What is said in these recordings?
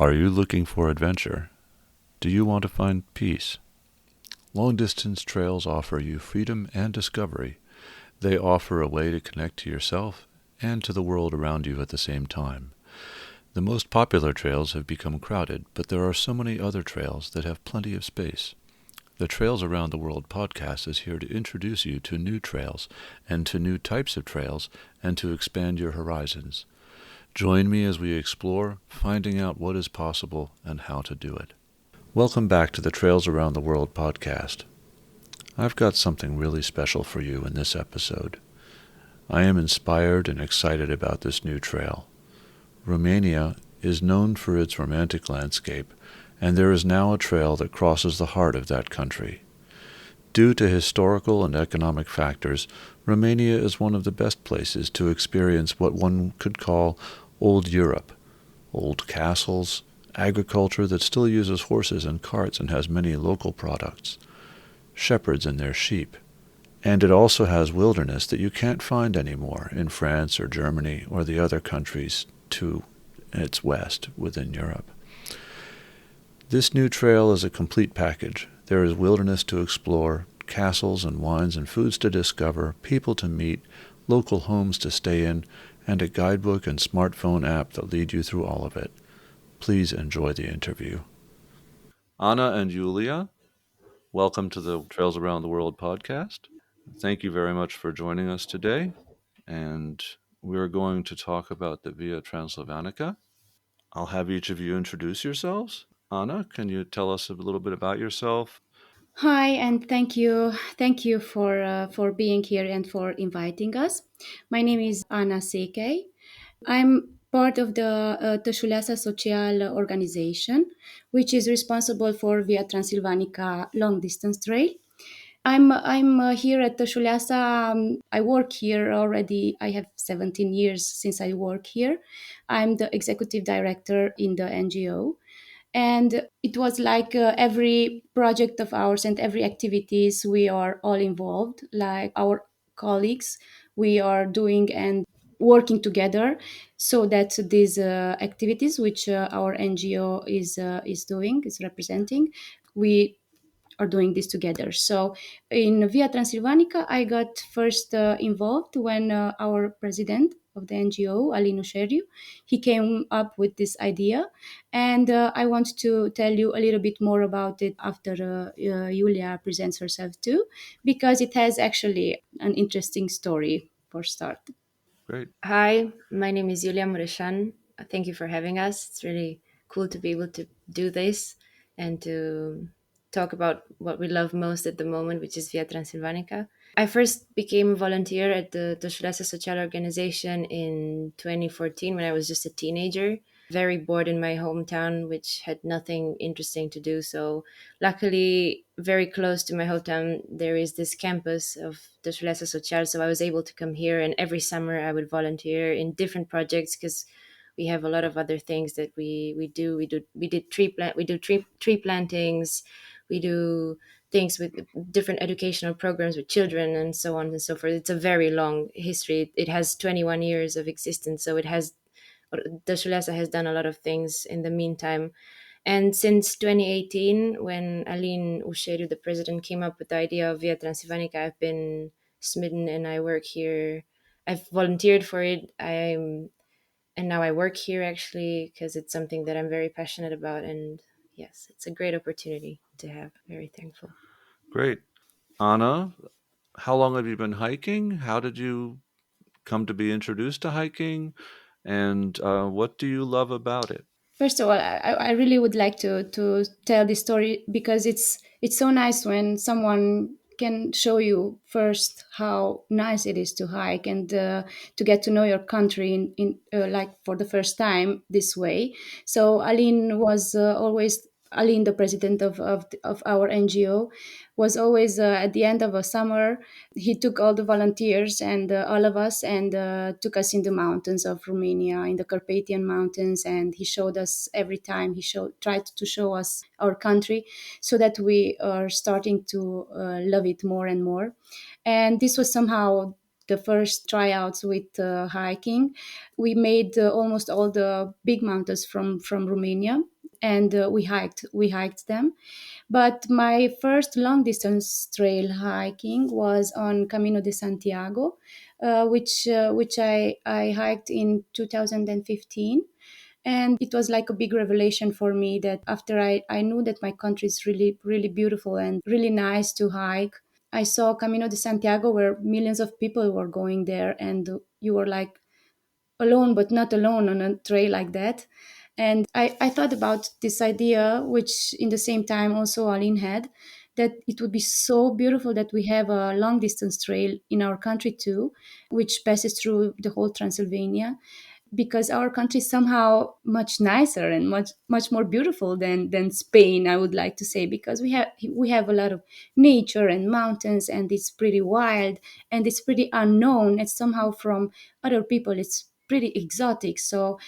Are you looking for adventure? Do you want to find peace? Long-distance trails offer you freedom and discovery. They offer a way to connect to yourself and to the world around you at the same time. The most popular trails have become crowded, but there are so many other trails that have plenty of space. The Trails Around the World podcast is here to introduce you to new trails and to new types of trails and to expand your horizons. Join me as we explore, finding out what is possible and how to do it. Welcome back to the Trails Around the World podcast. I've got something really special for you in this episode. I am inspired and excited about this new trail. Romania is known for its romantic landscape, and there is now a trail that crosses the heart of that country. Due to historical and economic factors, Romania is one of the best places to experience what one could call Old Europe. Old castles, agriculture that still uses horses and carts and has many local products, shepherds and their sheep. And it also has wilderness that you can't find anymore in France or Germany or the other countries to its west within Europe. This new trail is a complete package. There is wilderness to explore, castles and wines and foods to discover, people to meet, local homes to stay in, and a guidebook and smartphone app that lead you through all of it. Please enjoy the interview. Anna and Julia, welcome to the Trails Around the World podcast. Thank you very much for joining us today. And we're going to talk about the Via Transylvanica. I'll have each of you introduce yourselves. Anna, can you tell us a little bit about yourself? Hi, and thank you for being here and for inviting us. My name is Anna Sekei. I'm part of the Tășuleasa Social organization, which is responsible for Via Transylvanica long distance trail. I'm here at Tășuleasa. I work here already. I have 17 years since I work here. I'm the executive director in the NGO, and it was like every project of ours and every activities we are all involved, like our colleagues, we are doing and working together so that these activities which our NGO is doing, is representing, we are doing this together. So in Via Transylvanica, I got first involved when our president of the NGO, Alin Ușeriu, he came up with this idea. And I want to tell you a little bit more about it after Julia presents herself too, because it has actually an interesting story for start. Great. Hi, my name is Julia Mureșan. Thank you for having us. It's really cool to be able to do this and to talk about what we love most at the moment, which is Via Transilvanica. I first became a volunteer at the Tășuleasa Social organization in 2014 when I was just a teenager, very bored in my hometown, which had nothing interesting to do. So luckily, very close to my hometown, there is this campus of Tășuleasa Social. So I was able to come here, and every summer I would volunteer in different projects because we have a lot of other things that we do. We do tree plantings. We do things with different educational programs with children and so on and so forth. It's a very long history. It has 21 years of existence. So it has, the Shulasa has done a lot of things in the meantime. And since 2018, when Alin Ușeriu, the president, came up with the idea of Via Transilvanica, I've been smitten and I work here. I've volunteered for it. And now I work here actually because it's something that I'm very passionate about. And yes, it's a great opportunity to have. Very thankful. Great. Anna, how long have you been hiking? How did you come to be introduced to hiking? And what do you love about it? First of all, I really would like to tell this story because it's so nice when someone can show you first how nice it is to hike and to get to know your country in like for the first time this way. So Aline was always Aline, the president of our NGO, was always at the end of a summer. He took all the volunteers and all of us and took us in the mountains of Romania, in the Carpathian Mountains, and he showed us every time. Tried to show us our country, so that we are starting to love it more and more. And this was somehow the first tryouts with hiking. We made almost all the big mountains from Romania. and we hiked them. But my first long distance trail hiking was on Camino de Santiago, which I hiked in 2015. And it was like a big revelation for me that after I knew that my country is really, really beautiful and really nice to hike. I saw Camino de Santiago where millions of people were going there, and you were like alone but not alone on a trail like that. And I thought about this idea, which in the same time also Aline had, that it would be so beautiful that we have a long distance trail in our country too, which passes through the whole Transylvania, because our country is somehow much nicer and much more beautiful than Spain, I would like to say, because we have a lot of nature and mountains, and it's pretty wild, and it's pretty unknown, and somehow from other people it's pretty exotic. So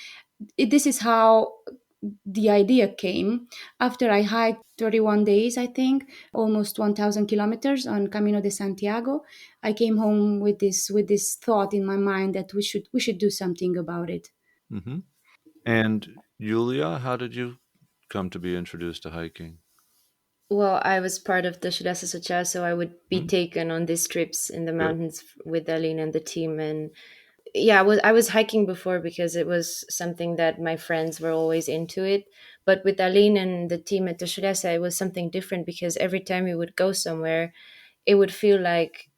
this is how the idea came after I hiked 31 days, I think, almost 1,000 kilometers on Camino de Santiago. I came home with this thought in my mind that we should do something about it. Hmm. And Julia, how did you come to be introduced to hiking? Well, I was part of the Shirasa Socha, so I would be Hmm. taken on these trips in the Great. mountains with Aline and the team. And yeah, I was hiking before because it was something that my friends were always into it. But with Aline and the team at the Shirasa, it was something different because every time we would go somewhere, it would feel like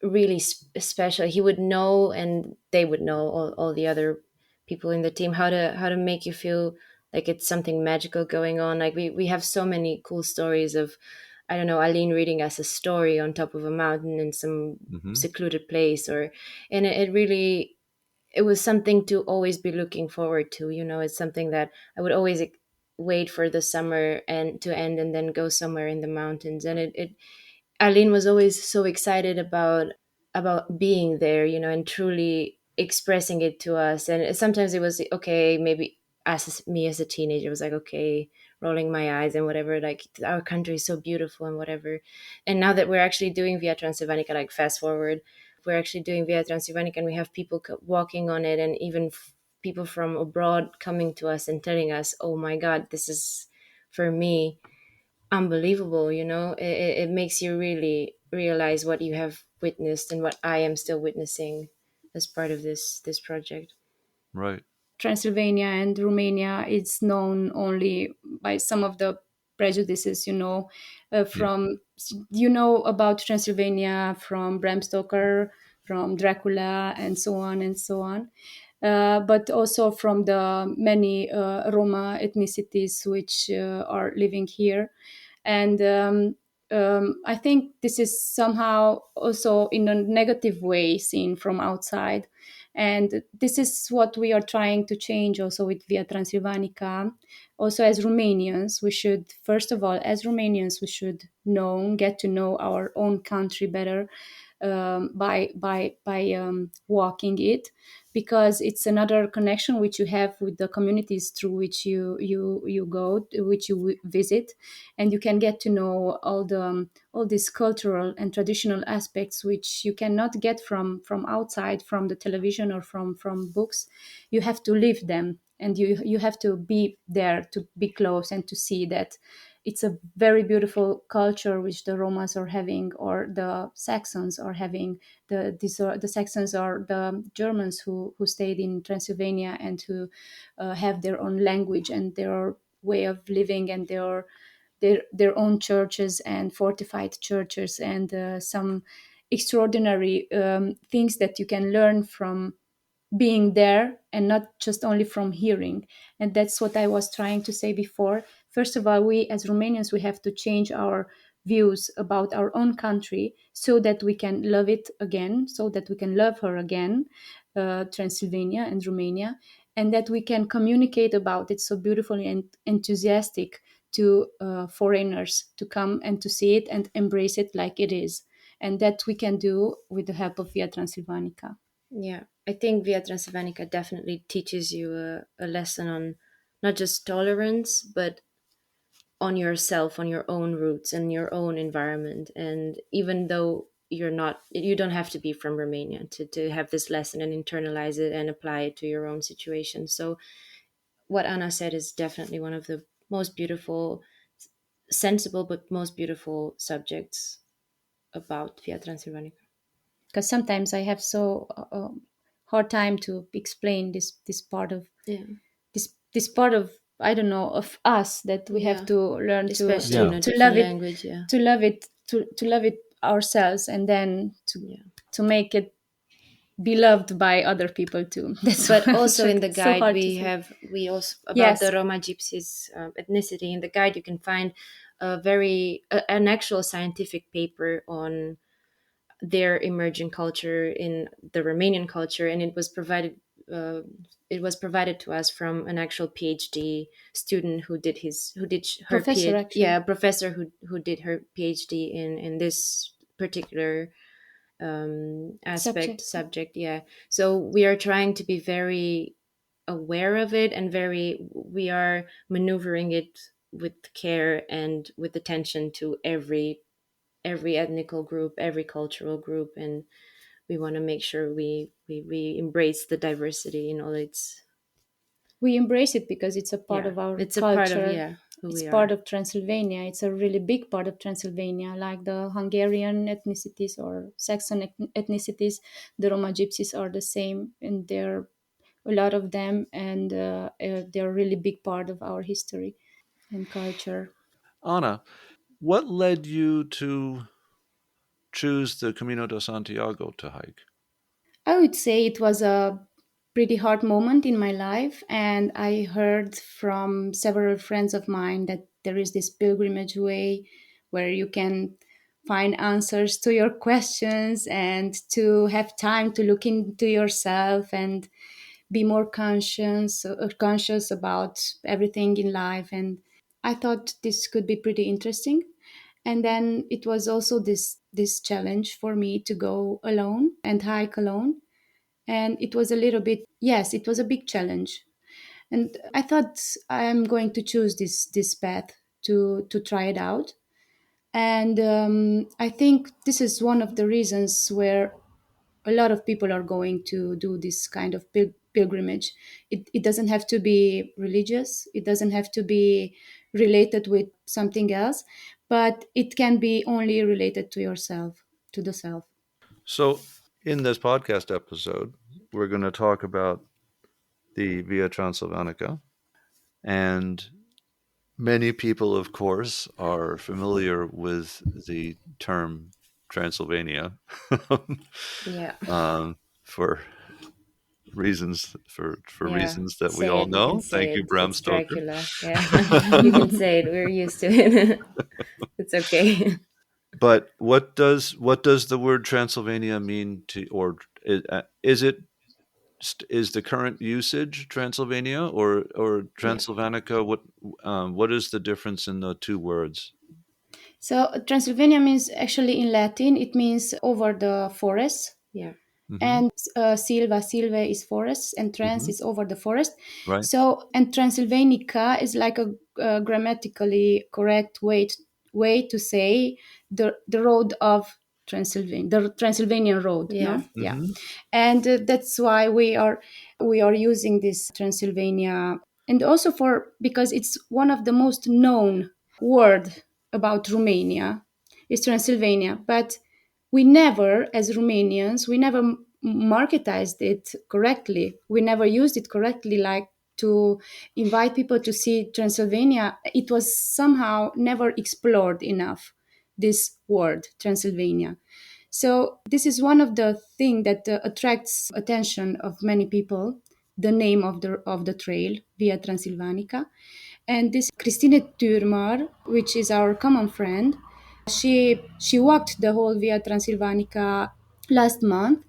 really special. He would know, and they would know, all the other people in the team, how to make you feel like it's something magical going on. Like we have so many cool stories of, I don't know, Aline reading us a story on top of a mountain in some Hmm. secluded place, or and it really, it was something to always be looking forward to. It's something that I would always wait for the summer and to end and then go somewhere in the mountains. And it Arlene was always so excited about being there, and truly expressing it to us. And sometimes it was okay, maybe as me as a teenager was like, okay, rolling my eyes and whatever, like our country is so beautiful and whatever. And now that we're actually doing Via Transylvanica, like fast forward, we're actually doing Via Transylvanica, and we have people walking on it, and even people from abroad coming to us and telling us, oh my God, this is for me unbelievable. It makes you really realize what you have witnessed and what I am still witnessing as part of this project. Right. Transylvania and Romania is known only by some of the prejudices, Yeah. from about Transylvania from Bram Stoker, from Dracula, and so on and so on. But also from the many Roma ethnicities which are living here. And I think this is somehow also in a negative way seen from outside. And this is what we are trying to change also with Via Transylvanica. Also, as Romanians, we should, first of all, as Romanians, we should get to know our own country better, by walking it, because it's another connection which you have with the communities through which you go, which you visit, and you can get to know all these cultural and traditional aspects which you cannot get from outside, from the television or from books. You have to live them, and you have to be there, to be close and to see that it's a very beautiful culture which the Romas are having, or the Saxons are having. The Saxons are the Germans who stayed in Transylvania and who have their own language and their way of living, and their own churches and fortified churches, and some extraordinary things that you can learn from being there and not just only from hearing. And that's what I was trying to say before. First of all, we as Romanians, we have to change our views about our own country so that we can love it again, so that we can love her again, Transylvania and Romania, and that we can communicate about it so beautifully and enthusiastic to foreigners to come and to see it and embrace it like it is. And that we can do with the help of Via Transylvanica. Yeah, I think Via Transylvanica definitely teaches you a lesson on not just tolerance, but on yourself, on your own roots and your own environment. And even though you don't have to be from Romania to have this lesson and internalize it and apply it to your own situation. So what Anna said is definitely one of the most beautiful, sensible, but most beautiful subjects about Via Transylvanica. Because sometimes I have so hard time to explain this part of Yeah. this part of, I don't know, of us, that we have Yeah. to learn Especially in a to different love it, language. Yeah. to love it ourselves, and then Yeah. to make it be loved by other people too. That's But also in like the so guide hard to say. we also about the Yes, Roma Gypsies ethnicity. In the guide you can find an actual scientific paper on their emerging culture in the Romanian culture, and uh, it was provided to us from an actual PhD student who did her professor PhD, yeah, actually. a professor who did her PhD in this particular aspect Subject. subject. Yeah, so we are trying to be very aware of it, and very we are maneuvering it with care and with attention to every ethnical group, every cultural group, and we want to make sure we embrace the diversity in all its. We embrace it because it's a part Yeah, of our it's a part of, culture. yeah, who It's we part are. of Transylvania. It's a really big part of Transylvania, like the Hungarian ethnicities or Saxon ethnicities. The Roma Gypsies are the same, and they're a lot of them, and they're a really big part of our history and culture. Anna, what led you to choose the Camino de Santiago to hike? I would say it was a pretty hard moment in my life, and I heard from several friends of mine that there is this pilgrimage way where you can find answers to your questions and to have time to look into yourself and be more conscious about everything in life. And I thought this could be pretty interesting. And then it was also this challenge for me to go alone and hike alone, and it was a little bit, yes, it was a big challenge. And I thought I'm going to choose this path to try it out. And I think this is one of the reasons where a lot of people are going to do this kind of pilgrimage. It doesn't have to be religious, it doesn't have to be related with something else, but it can be only related to yourself, to the self. So, in this podcast episode, we're going to talk about the Via Transylvanica. And many people, of course, are familiar with the term Transylvania Yeah. for for Yeah, reasons that we say all it. You can know. say Thank you, it. Bram It's Stoker. Dracula. Yeah, you can say it. We're used to it. It's okay. But what does the word Transylvania mean to, or is it is the current usage Transylvania or Yeah, Transylvanica? What is the difference in the two words? So Transylvania means, actually, in Latin, it means over the forest. yeah, Hmm. And silva is forest, and trans Hmm. is over the forest. Right. So, and Transylvanica is like a grammatically correct way to say the road of Transylvania, the Transylvanian road, yeah, no? Yeah. Hmm. And that's why we are using this Transylvania, and also for because it's one of the most known word about Romania is Transylvania. But we never, as Romanians, we never marketized it correctly. We never used it correctly, like to invite people to see Transylvania. It was somehow never explored enough, this word, Transylvania. So this is one of the things that attracts attention of many people, the name of the trail, Via Transylvanica. And this Christine Thürmer, which is our common friend, she walked the whole Via Transylvanica last month,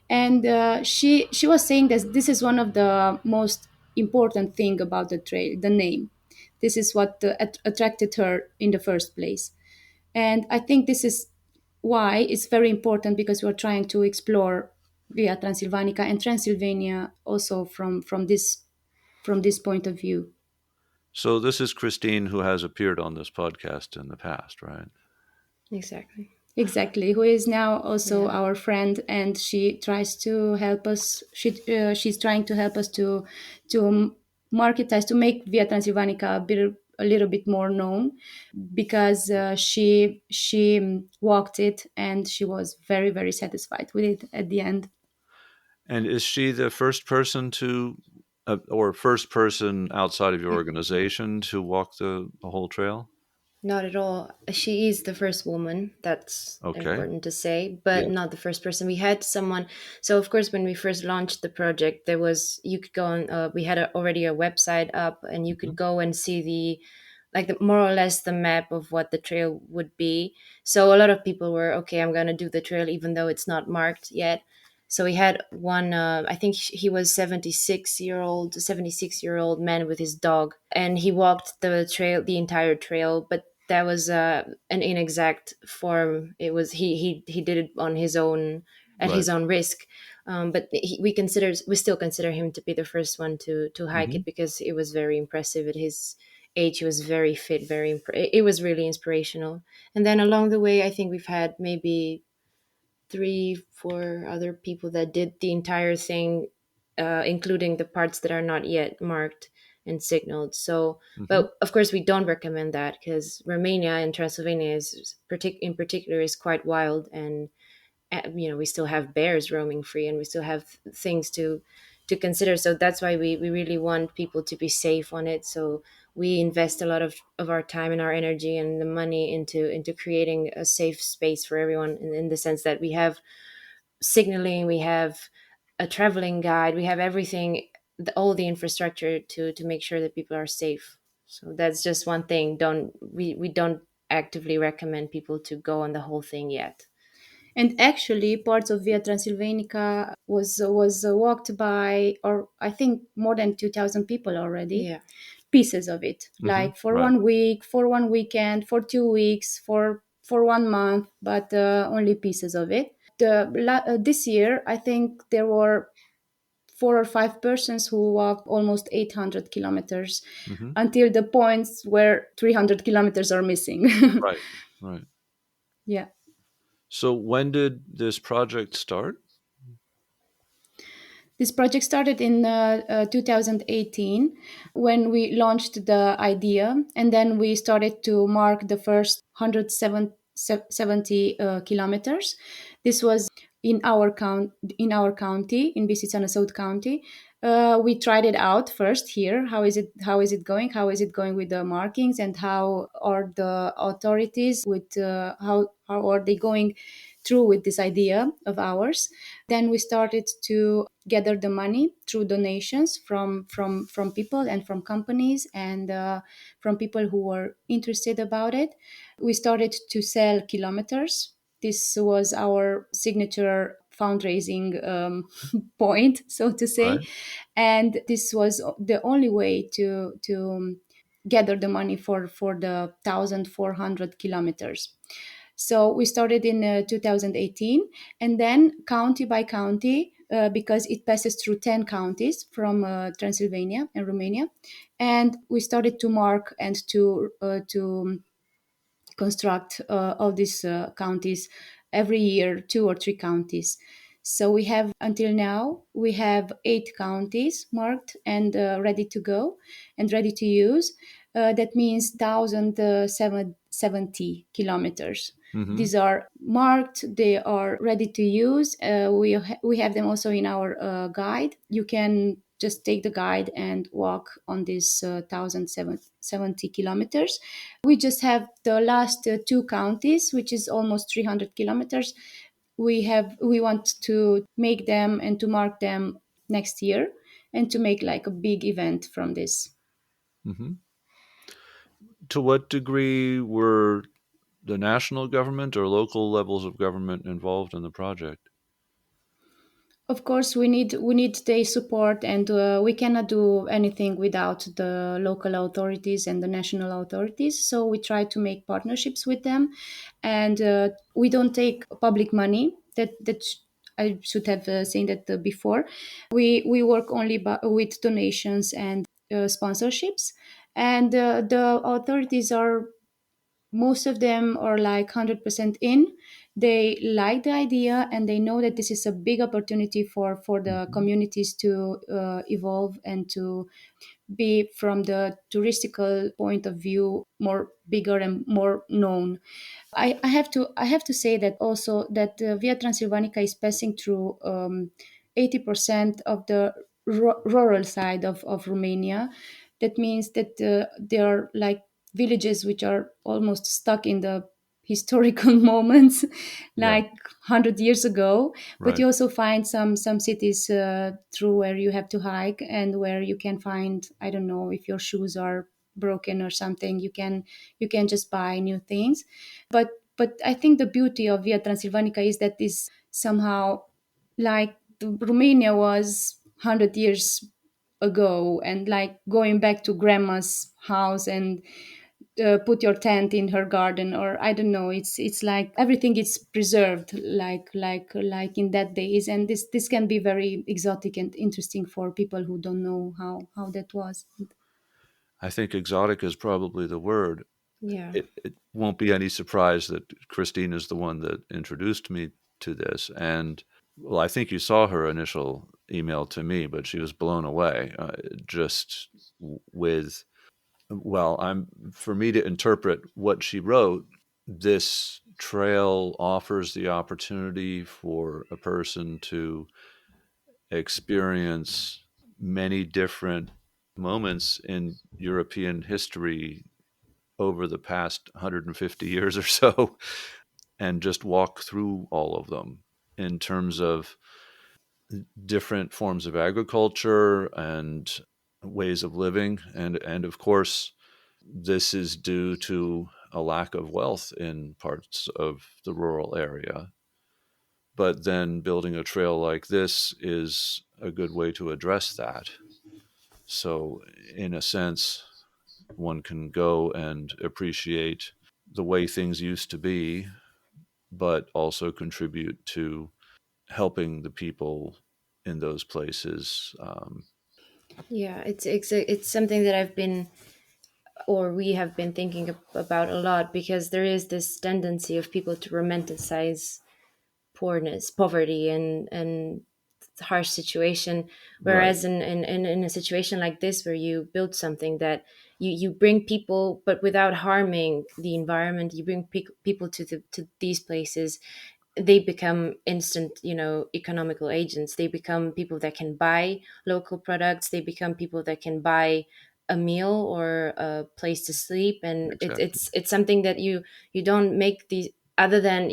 and she was saying that this is one of the most important thing about the trail, the name. This is what attracted her in the first place. And I think this is why it's very important, because we're trying to explore Via Transylvanica and Transylvania also from this point of view. So this is Christine, who has appeared on this podcast in the past, right? exactly. Exactly, who is now also Yeah, our friend, and she tries to help us. She's trying to help us to marketize, to make Via Transylvanica a little bit more known, because she walked it and she was very very satisfied with it at the end. And is she the first person to, or first person outside of your organization to walk the whole trail? Not at all. She is the first woman. That's Okay. important to say, but Yeah. not the first person. We had someone. So of course, when we first launched the project, there was you could go on. We had already a website up, and you Hmm. could go and see the like the, more or less the map of what the trail would be. So a lot of people were okay. I'm gonna do the trail even though it's not marked yet. So we had one. I think he was 76-year old man with his dog, and he walked the trail, the entire trail. But that was an inexact form. It was he did it on his own at Right. his own risk. But we still consider him to be the first one to hike Hmm. it because it was very impressive at his age. He was very fit, it was really inspirational. And then along the way, I think we've had maybe 3 4 other people that did the entire thing, including the parts that are not yet marked and signaled. So, Hmm. but of course, we don't recommend that because Romania and Transylvania in particular is quite wild, and we still have bears roaming free, and we still have things to consider. So that's why we really want people to be safe on it. So we invest a lot of our time and our energy and the money into creating a safe space for everyone in the sense that we have signaling, we have a traveling guide, we have everything, all the infrastructure to make sure that people are safe. So that's just one thing. We don't actively recommend people to go on the whole thing yet. And actually, parts of Via Transylvanica was walked by, or I think more than 2,000 people already. Yeah. Pieces of it, Hmm. like for Right. 1 week, for one weekend, for 2 weeks, for 1 month, but only pieces of it. This year, I think there were 4 or 5 persons who walked almost 800 kilometers, Hmm. until the points where 300 kilometers are missing. Right. Right. Yeah. So when did this project start? This project started in 2018, when we launched the idea, and then we started to mark the first 170 kilometers. This was in our county, in Bistrița South County. We tried it out first here. How is it going? How is it going with the markings, and how are the authorities with how are they going through with this idea of ours? Then we started to gather the money through donations from people and from companies, and from people who were interested about it. We started to sell kilometers. This was our signature fundraising point, so to say, Right. and this was the only way to gather the money for the 1,400 kilometers. So we started in 2018, and then county by county, because it passes through 10 counties from Transylvania and Romania, and we started to mark and to construct all these counties every year, 2 or 3 counties. So we have, until now, we have 8 counties marked and ready to go and ready to use. That means 1,070 kilometers. Hmm. These are marked, they are ready to use. We have them also in our guide. You can just take the guide and walk on these 1,070 kilometers. We just have the last 2 counties, which is almost 300 kilometers. We want to make them and to mark them next year, and to make like a big event from this. Hmm. To what degree were the national government or local levels of government involved in the project? Of course, we need their support, and we cannot do anything without the local authorities and the national authorities. So we try to make partnerships with them, and we don't take public money. I should have seen that before. We work only with donations and sponsorships, and the authorities are, most of them are like 100% in. They like the idea, and they know that this is a big opportunity for the Hmm. communities to evolve and to be from the touristical point of view more bigger and more known. I have to say that also that Via Transylvanica is passing through 80% of the rural side of Romania. That means that there are like villages which are almost stuck in the historical moments, Yeah, like 100 years ago. But right. you also find some cities through where you have to hike, and where you can find, I don't know, if your shoes are broken or something, you can just buy new things. But I think the beauty of Via Transylvanica is that is somehow like Romania was 100 years ago, and like going back to grandma's house and put your tent in her garden, or I don't know, it's like everything is preserved like in that days. And this can be very exotic and interesting for people who don't know how that was. I think exotic is probably the word. Yeah. It won't be any surprise that Christine is the one that introduced me to this. And well, I think you saw her initial email to me, but she was blown away just with, well, I'm for me to interpret what she wrote. This trail offers the opportunity for a person to experience many different moments in European history over the past 150 years or so and just walk through all of them in terms of different forms of agriculture and ways of living. And of course, this is due to a lack of wealth in parts of the rural area. But then building a trail like this is a good way to address that. So, in a sense, one can go and appreciate the way things used to be, but also contribute to helping the people in those places. Yeah, it's something that I've been, or we have been thinking about a lot, because there is this tendency of people to romanticize poverty, and harsh situation. Right, Whereas in a situation like this, where you build something that you bring people, but without harming the environment, you bring people to these places, they become instant, economical agents. They become people that can buy local products. They become people that can buy a meal or a place to sleep. And exactly. it's something that you don't make these, other than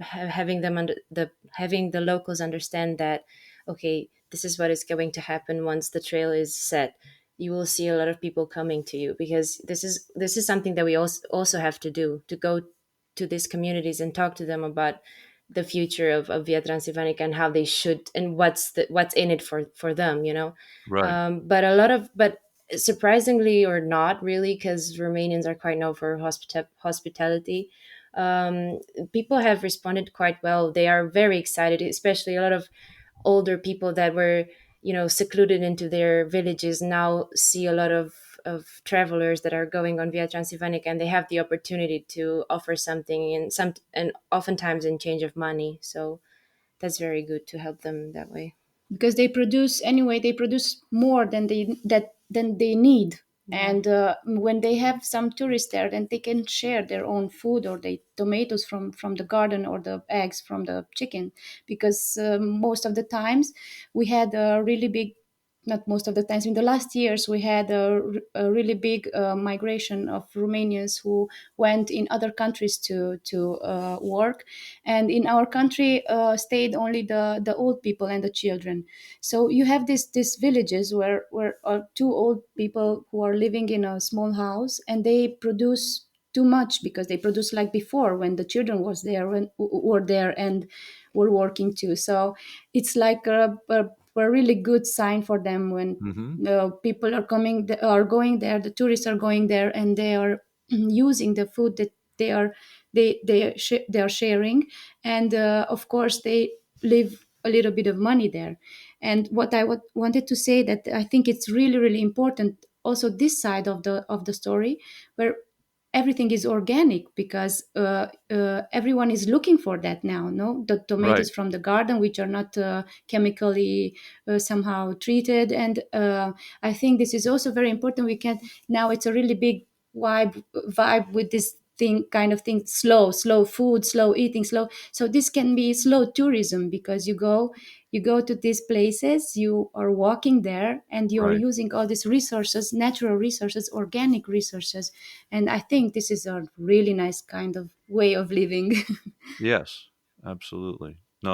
having them under the having the locals understand that, okay, this is what is going to happen once the trail is set. You will see a lot of people coming to you, because this is something that we also have to do, to go to these communities and talk to them about the future of Via Transylvanica, and how they should, and what's in it for them, Right. but a lot of, but surprisingly, or not really, because Romanians are quite known for hospitality. People have responded quite well. They are very excited, especially a lot of older people that were, secluded into their villages, now see a lot of travelers that are going on Via Transylvanica, and they have the opportunity to offer something, and oftentimes in change of money. So that's very good to help them that way. Because they produce more than they need. Yeah. And when they have some tourists there, then they can share their own food, or the tomatoes from the garden, or the eggs from the chicken. Because most of the times we had a really big, not most of the times, in the last years we had a really big migration of Romanians who went in other countries to work, and in our country stayed only the old people and the children. So you have these villages where two old people who are living in a small house, and they produce too much, because they produce like before, when the children were there and were working too. So it's like a really good sign for them when Hmm. people are going there, the tourists are going there, and they are using the food that they are sharing. And of course they leave a little bit of money there. And what I wanted to say, that I think it's really really important also this side of the story, where everything is organic, because everyone is looking for that now. No, the Right. tomatoes from the garden, which are not chemically somehow treated. And I think this is also very important. We can now, it's a really big vibe with this thing, kind of thing, slow food, slow eating, slow. So this can be slow tourism, because you go to these places, you are walking there, and you are Right. using all these resources, natural resources, organic resources. And I think this is a really nice kind of way of living. Yes, absolutely. No,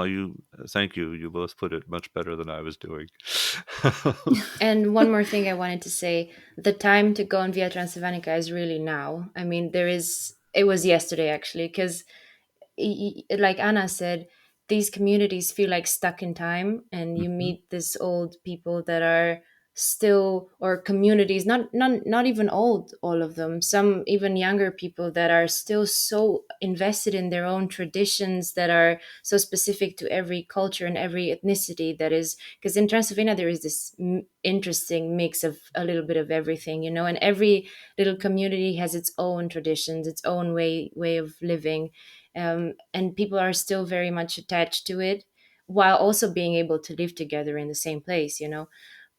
thank you. You both put it much better than I was doing. And one more thing I wanted to say: the time to go on Via Transylvanica is really now. I mean, it was yesterday actually, because like Anna said, these communities feel like stuck in time, and you Mhm. meet these old people that are still, or communities, not even old, all of them, some even younger people that are still so invested in their own traditions that are so specific to every culture and every ethnicity. That is, because in Transylvania there is this interesting mix of a little bit of everything, and every little community has its own traditions, its own way of living, and people are still very much attached to it, while also being able to live together in the same place.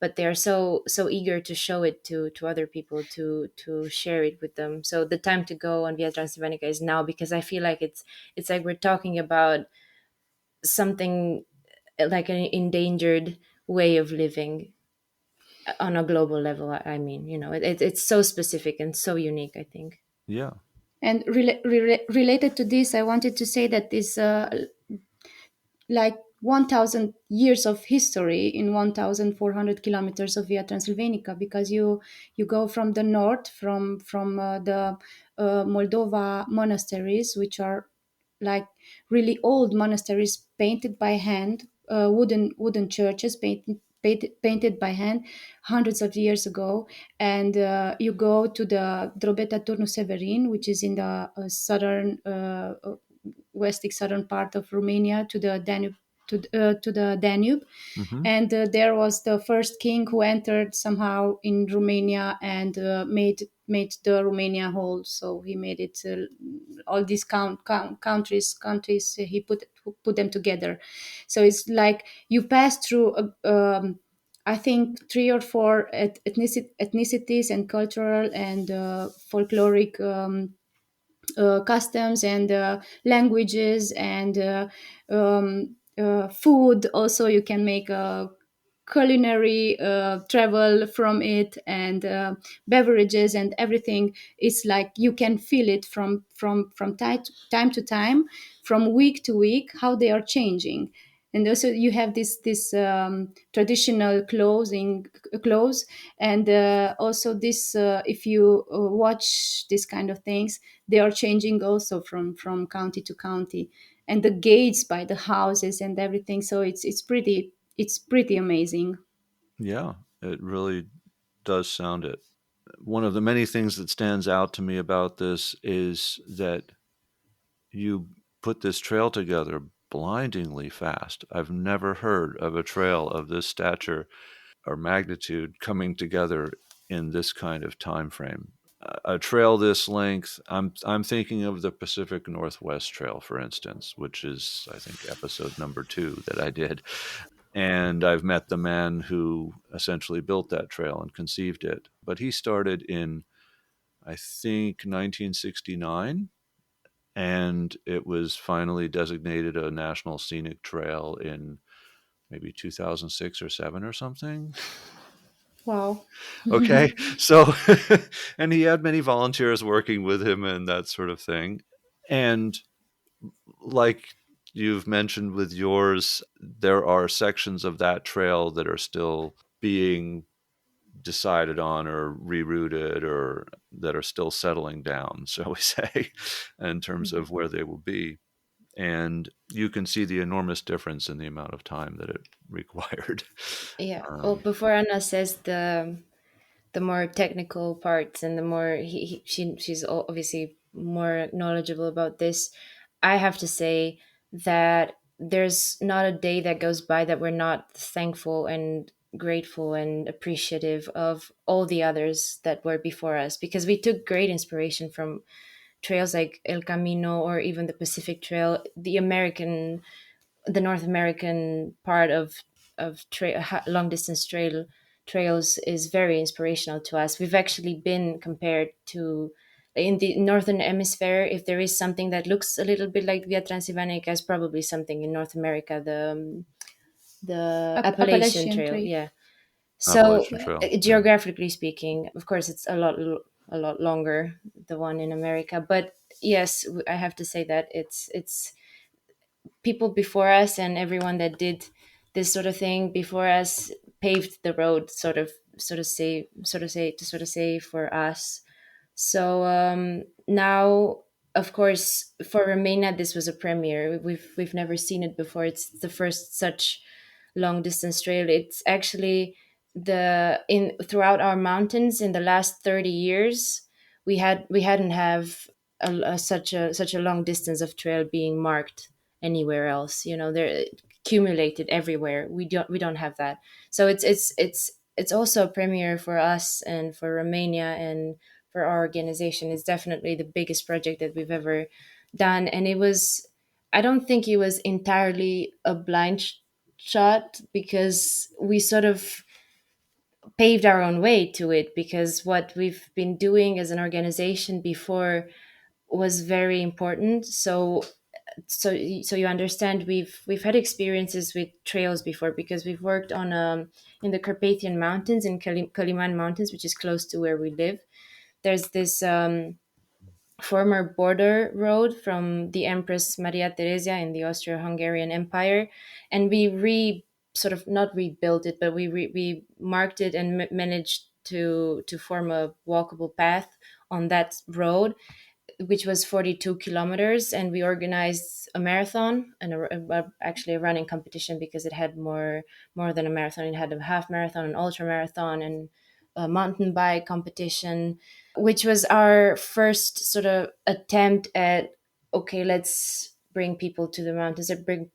But they are so eager to show it to other people, to share it with them. So the time to go on Via Transylvanica is now, because I feel like it's like we're talking about something like an endangered way of living on a global level. I mean, it's so specific and so unique, I think. Yeah. And related to this, I wanted to say that this like 1000 years of history in 1400 kilometers of Via Transylvanica, because you go from the north, from the Moldova monasteries, which are like really old monasteries, painted by hand, wooden churches painted by hand hundreds of years ago. And you go to the Drobeta Turnu Severin, which is in the southern westic southern part of Romania, to the Danube, to the Danube. Hmm. And there was the first king who entered somehow in Romania, and made the Romania whole. So he made it all these countries. He put them together. So it's like you pass through. I think three or four ethnicities and cultural and folkloric customs and languages and food. Also, you can make a culinary travel from it, and beverages and everything. It's like you can feel it from time to time, from week to week, how they are changing. And also you have this traditional clothes, and also this if you watch this kind of things, they are changing also from county to county, and the gates by the houses and everything. So it's pretty amazing. Yeah, it really does sound it. One of the many things that stands out to me about this is that you put this trail together blindingly fast. I've never heard of a trail of this stature or magnitude coming together in this kind of time frame. A trail this length, I'm thinking of the Pacific Northwest Trail, for instance, which is I think episode number 2 that I did, and I've met the man who essentially built that trail and conceived it. But he started in I think 1969, and it was finally designated a national scenic trail in maybe 2006 or 7 or something. Wow. Okay. So, and he had many volunteers working with him and that sort of thing. And like you've mentioned with yours, there are sections of that trail that are still being decided on or rerouted or that are still settling down, shall we say, in terms of where they will be. And you can see the enormous difference in the amount of time that it required. Yeah. Well, Um, before Anna says the more technical parts, and the more she's obviously more knowledgeable about this, I have to say that there's not a day that goes by that we're not thankful and grateful and appreciative of all the others that were before us, because we took great inspiration from trails like El Camino or even the Pacific Trail. The North American part of long distance trails is very inspirational to us. We've actually been compared to, in the northern hemisphere, if there is something that looks a little bit like Via Transilvanica, is probably something in North America, the Appalachian Appalachian Trail. Trail. Yeah. So Appalachian Trail. Yeah. geographically speaking, of course, it's a lot longer, the one in America. But yes, I have to say that it's people before us and everyone that did this sort of thing before us paved the road, sort of say for us. So now, of course, for Romania, this was a premiere. We've never seen it before. It's the first such long distance trail. It's actually the in throughout our mountains in the last 30 years, we hadn't have such a long distance of trail being marked anywhere else. They're accumulated everywhere. We don't have that. So it's also a premiere for us and for Romania and for our organization. It's definitely the biggest project that we've ever done, and I don't think it was entirely a blind shot, because we sort of paved our own way to it, because what we've been doing as an organization before was very important. So you understand, we've had experiences with trails before, because we've worked on in the Carpathian Mountains, in Kaliman Mountains, which is close to where we live. There's this former border road from the Empress Maria Theresia in the Austro-Hungarian Empire, and we sort of not rebuilt it, but we marked it and managed to form a walkable path on that road, which was 42 kilometers. And we organized a marathon and actually a running competition, because it had more than a marathon. It had a half marathon, an ultra marathon, and a mountain bike competition, which was our first sort of attempt at, okay, let's bring people to the mountains,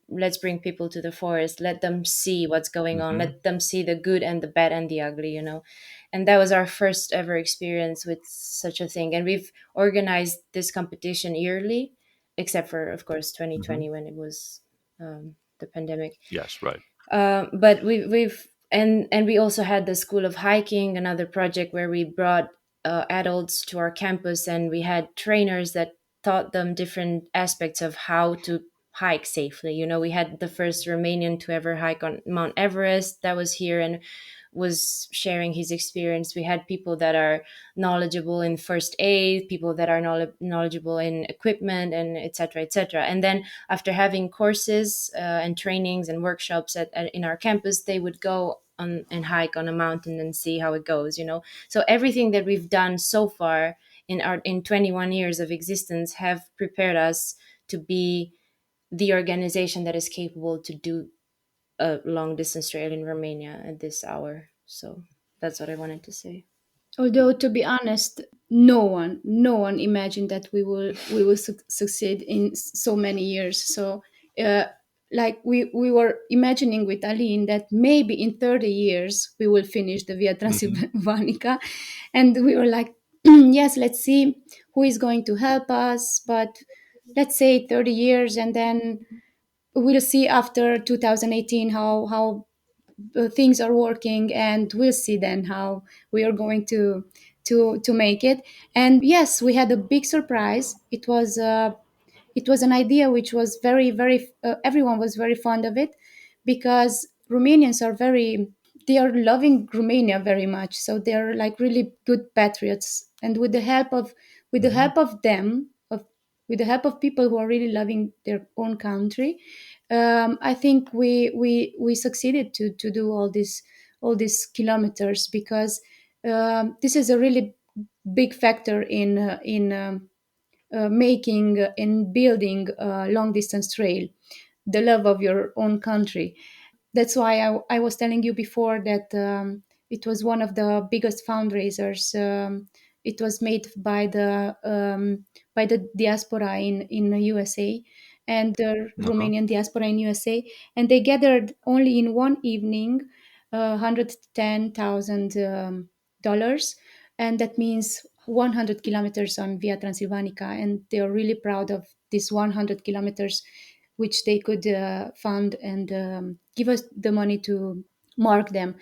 let's bring people to the forest, let them see what's going on, Hmm. let them see the good and the bad and the ugly. And that was our first ever experience with such a thing. And we've organized this competition yearly, except for, of course, Hmm. 2020, when it was the pandemic. Yes, right. But we've we also had the School of Hiking, another project where we brought adults to our campus, and we had trainers that taught them different aspects of how to hike safely. We had the first Romanian to ever hike on Mount Everest that was here and was sharing his experience. We had people that are knowledgeable in first aid, people that are knowledgeable in equipment, and etc., etc. And then after having courses and trainings and workshops in our campus, they would go on and hike on a mountain and see how it goes. So everything that we've done so far in 21 years of existence have prepared us to be the organization that is capable to do a long distance trail in Romania at this hour. So that's what I wanted to say. Although, to be honest, no one imagined that we will succeed in so many years. So, uh, like we were imagining with Aline that maybe in 30 years we will finish the Via Hmm. Transylvanica, and we were like, yes, let's see who is going to help us. But let's say 30 years, and then we'll see after 2018 how things are working, and we'll see then how we are going to make it. And yes, we had a big surprise. It was an idea which was very everyone was very fond of it, because Romanians are very, they are loving Romania very much, so they're like really good patriots. And with the Hmm. help of them of with the help of people who are really loving their own country, I think we succeeded to do all these kilometers, because this is a really big factor in making and building a long distance trail, the love of your own country. That's why I was telling you before that it was one of the biggest fundraisers. It was made by the diaspora in the USA, and the Uh-huh. Romanian diaspora in USA, and they gathered only in one evening $110,000, and that means 100 kilometers on Via Transylvanica. And they are really proud of this 100 kilometers, which they could fund and give us the money to mark them.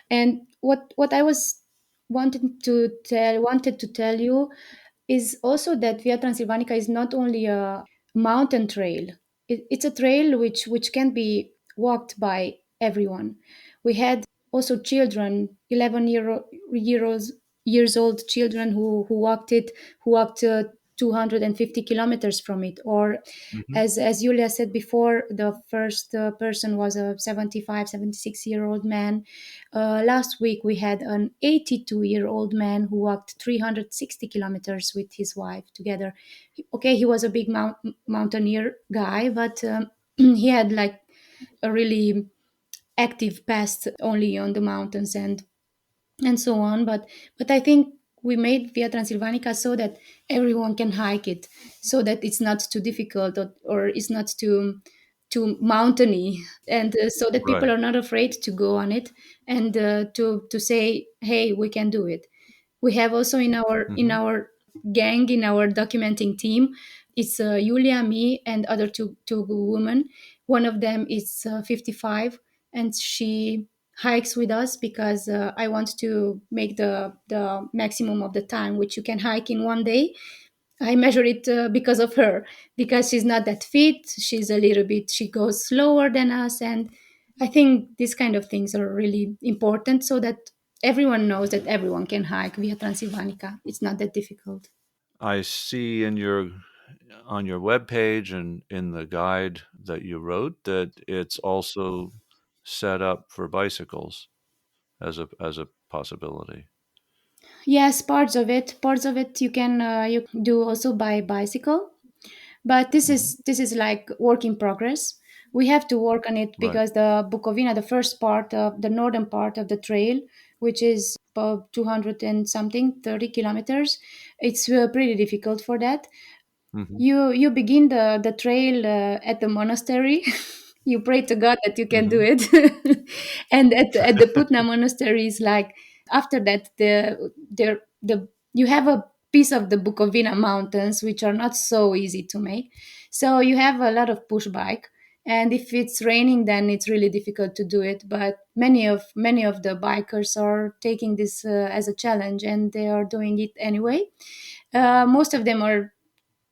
And what I was wanted to tell you is also that Via Transylvanica is not only a mountain trail. It's a trail which can be walked by everyone. We had also children, 11 years old children who walked it, who walked 250 kilometers from it. Or Hmm. as Julia said before, the first person was a 75, 76-year-old man. Last week we had an 82-year-old man who walked 360 kilometers with his wife together. Okay, he was a big mountaineer guy, but he had like a really active past only on the mountains and so on. But I think we made Via Transylvanica so that everyone can hike it, so that it's not too difficult, or it's not too mountainy, and so that people Right. are not afraid to go on it, and to say, hey, we can do it. We have also Hmm. gang, in our documenting team, it's Julia, me, and other two women. One of them is 55, and she hikes with us because I want to make the maximum of the time which you can hike in one day. I measure it because of her, because she's not that fit. She's a little bit, she goes slower than us. And I think these kind of things are really important, so that everyone knows that everyone can hike Via Transylvanica. It's not that difficult. I see in your on your webpage and in the guide that you wrote that it's also set up for bicycles as a possibility. Yes, parts of it you do also by bicycle. But Hmm. this is like work in progress. We have to work on it Right. because the Bukovina, the first part of the northern part of the trail, which is about 200 and something 30 kilometers, it's pretty difficult for that. Hmm. You begin the trail at the monastery. You pray to God that you can do Hmm. it. And at the Putna monastery is like, after that, the you have a piece of the Bukovina mountains which are not so easy to make, so you have a lot of push bike. And if it's raining, then it's really difficult to do it. But many of the bikers are taking this as a challenge, and they are doing it anyway. Most of them are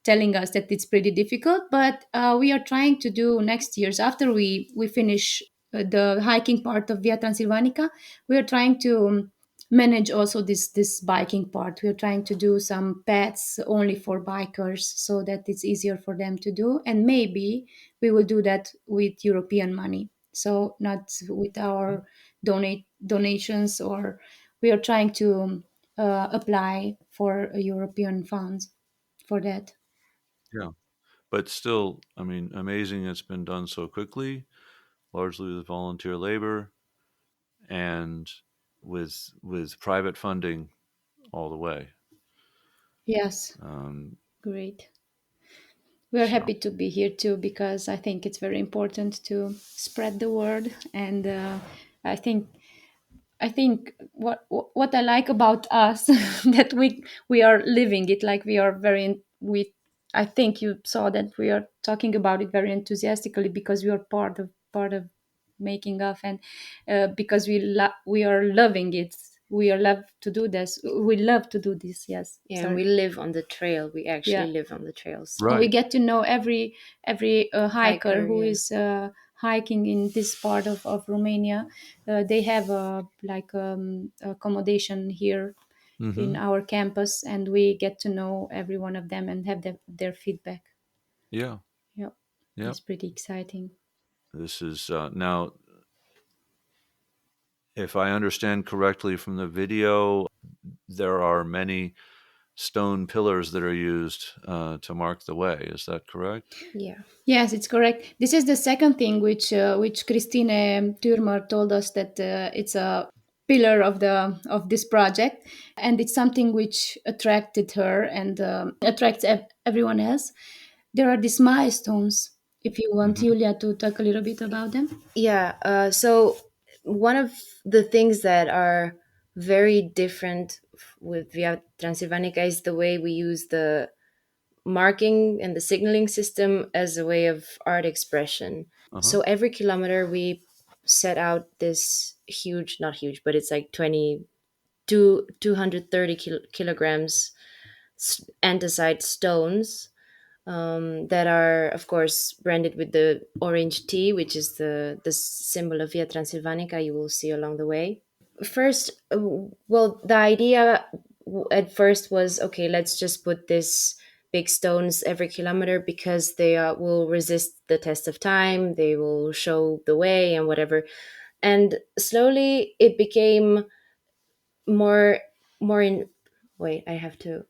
telling us that it's pretty difficult, but we are trying to do next year's, after we finish the hiking part of Via Transylvanica. We are trying to manage also this biking part. We are trying to do some paths only for bikers, so that it's easier for them to do. And maybe we will do that with European money, so not with our donations. Or we are trying to apply for European funds for that. Yeah. But still, I mean, amazing it's been done so quickly, largely with volunteer labor and with private funding all the way. Yes, Um, great. We're so happy to be here too, because I think it's very important to spread the word. And I think what I like about us, that we are living it, like we are very we. I think you saw that we are talking about it very enthusiastically, because we are part of making of. And because we are loving it. We are love to do this. We love to do this. Yes, Yeah, and we sorry. live on the trail. We actually Yeah. live on the trails. And we right. get to know every hiker Hiker, who yeah. is hiking in this part of Romania. They have like accommodation here in Hmm. our campus, and we get to know every one of them and have their feedback. Yeah. Yeah, Yeah. it's pretty exciting. This is now, if I understand correctly from the video, there are many stone pillars that are used to mark the way. Is that correct? Yeah. Yes, it's correct. This is the second thing which Christine Thürmer told us, that it's a pillar of this project, and it's something which attracted her and attracts everyone else. There are these milestones. If you want Hmm. Julia to talk a little bit about them. Yeah. So one of the things that are very different with Via Transylvanica is the way we use the marking and the signaling system as a way of art expression. Uh-huh. So every kilometer we set out this huge, not huge, but it's like 230 kilograms andesite stones, that are, of course, branded with the orange T, which is the symbol of Via Transylvanica you will see along the way. First, well, the idea at first was, okay, let's just put this big stones every kilometer because they will resist the test of time, they will show the way and whatever. And slowly it became more more in wait, I have to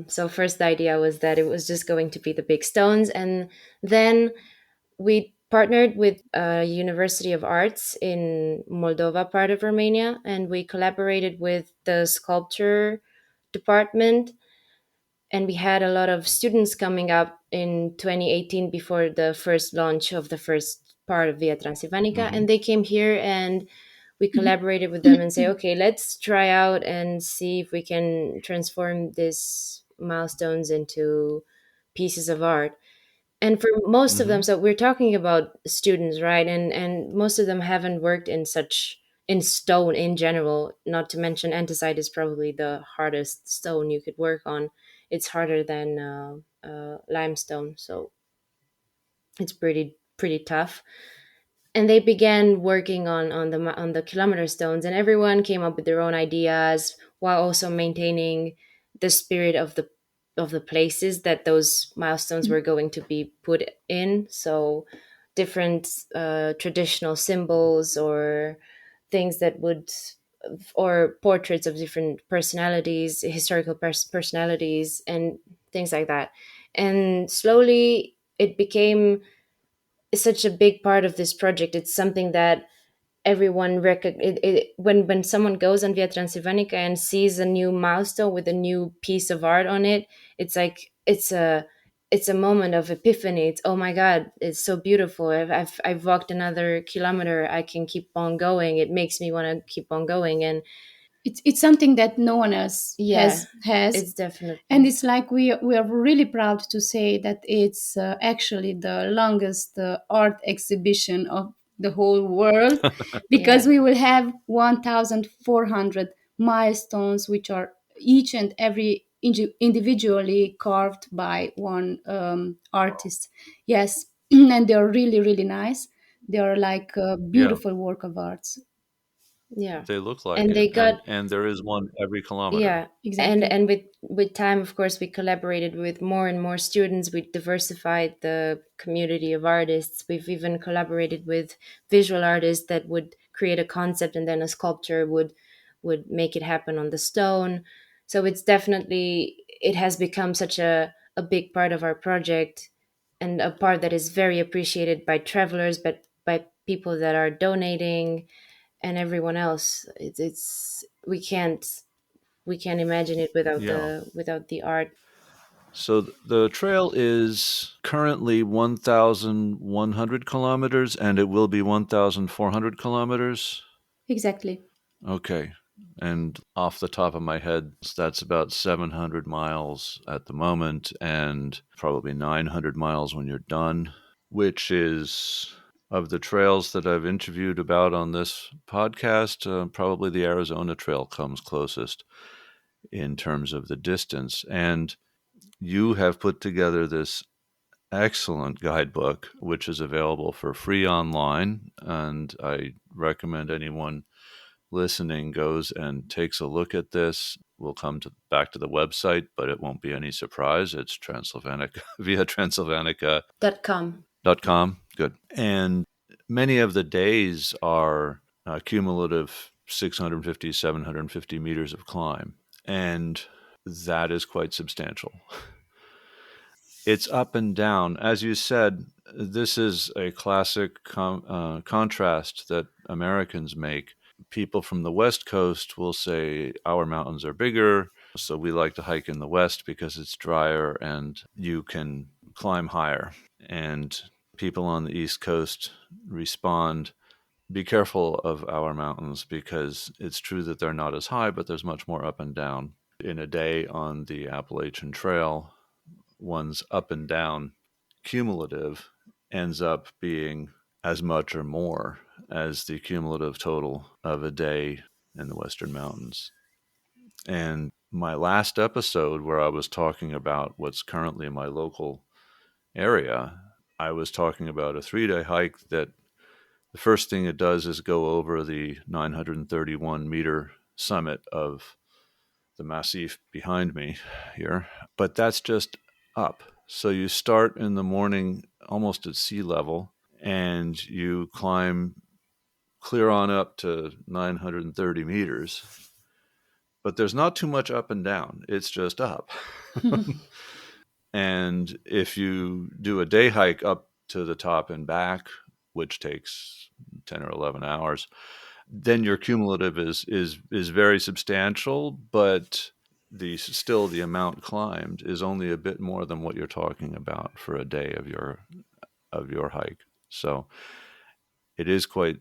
so first the idea was that it was just going to be the big stones, and then we partnered with a University of Arts in Moldova, part of Romania, and we collaborated with the sculpture department. And we had a lot of students coming up in 2018 before the first launch of the first part of Via Transylvanica, Mm-hmm. and they came here and we collaborated with them and say, okay, let's try out and see if we can transform these milestones into pieces of art. And for most of them, Mm-hmm. so we're talking about students, right? And most of them haven't worked in such in stone in general. Not to mention antacite is probably the hardest stone you could work on. It's harder than limestone, so it's pretty tough. And they began working on the kilometer stones, and everyone came up with their own ideas while also maintaining the spirit of the places that those milestones were going to be put in. So different traditional symbols or things that would or portraits of different personalities, historical personalities, and things like that. And slowly it became such a big part of this project. It's something that everyone when someone goes on Via Transylvanica and sees a new milestone with a new piece of art on it, it's like it's a moment of epiphany. It's, oh my god, it's so beautiful. I've walked another kilometer. I can keep on going. It makes me want to keep on going. And It's something that no one else yeah, has, it's and definitely it's like we are really proud to say that it's actually the longest art exhibition of the whole world, because yeah. we will have 1,400 milestones, which are each and every individually carved by one artist. Yes, and they're really really nice. They are like a Yeah, beautiful work of arts. Yeah. they look like And it, they got and there is one every kilometer. yeah. Exactly. And with time, of course, we collaborated with more and more students. We diversified the community of artists. We've even collaborated with visual artists that would create a concept, and then a sculptor would make it happen on the stone. So it's definitely, it has become such a big part of our project, and a part that is very appreciated by travelers, but by people that are donating and everyone else. It's we can't imagine it Yeah. without the art. So the trail is currently 1,100 kilometers, and it will be 1,400 kilometers. Exactly. Okay. And off the top of my head, that's about 700 miles at the moment, and probably 900 miles when you're done, which is, of the trails that I've interviewed about on this podcast, probably the Arizona Trail comes closest in terms of the distance. And you have put together this excellent guidebook, which is available for free online. And I recommend anyone listening goes and takes a look at this. We'll come back to the website, but it won't be any surprise. It's Transylvanica via Transylvanica.com. .com. Good. And many of the days are cumulative 650, 750 meters of climb. And that is quite substantial. It's up and down. As you said, this is a classic contrast that Americans make. People from the West Coast will say our mountains are bigger, so we like to hike in the West because it's drier and you can climb higher. And people on the East Coast respond, be careful of our mountains because it's true that they're not as high, but there's much more up and down. In a day on the Appalachian Trail, one's up and down cumulative ends up being as much or more as the cumulative total of a day in the Western Mountains. And my last episode, where I was talking about what's currently my local area, I was talking about a 3 day hike that the first thing it does is go over the 931-meter summit of the massif behind me here. But that's just up. So you start in the morning almost at sea level and you climb clear on up to 930 meters. But there's not too much up and down, it's just up. And if you do a day hike up to the top and back, which takes 10 or 11 hours, then your cumulative is very substantial, but the amount climbed is only a bit more than what you're talking about for a day of your hike. So it is quite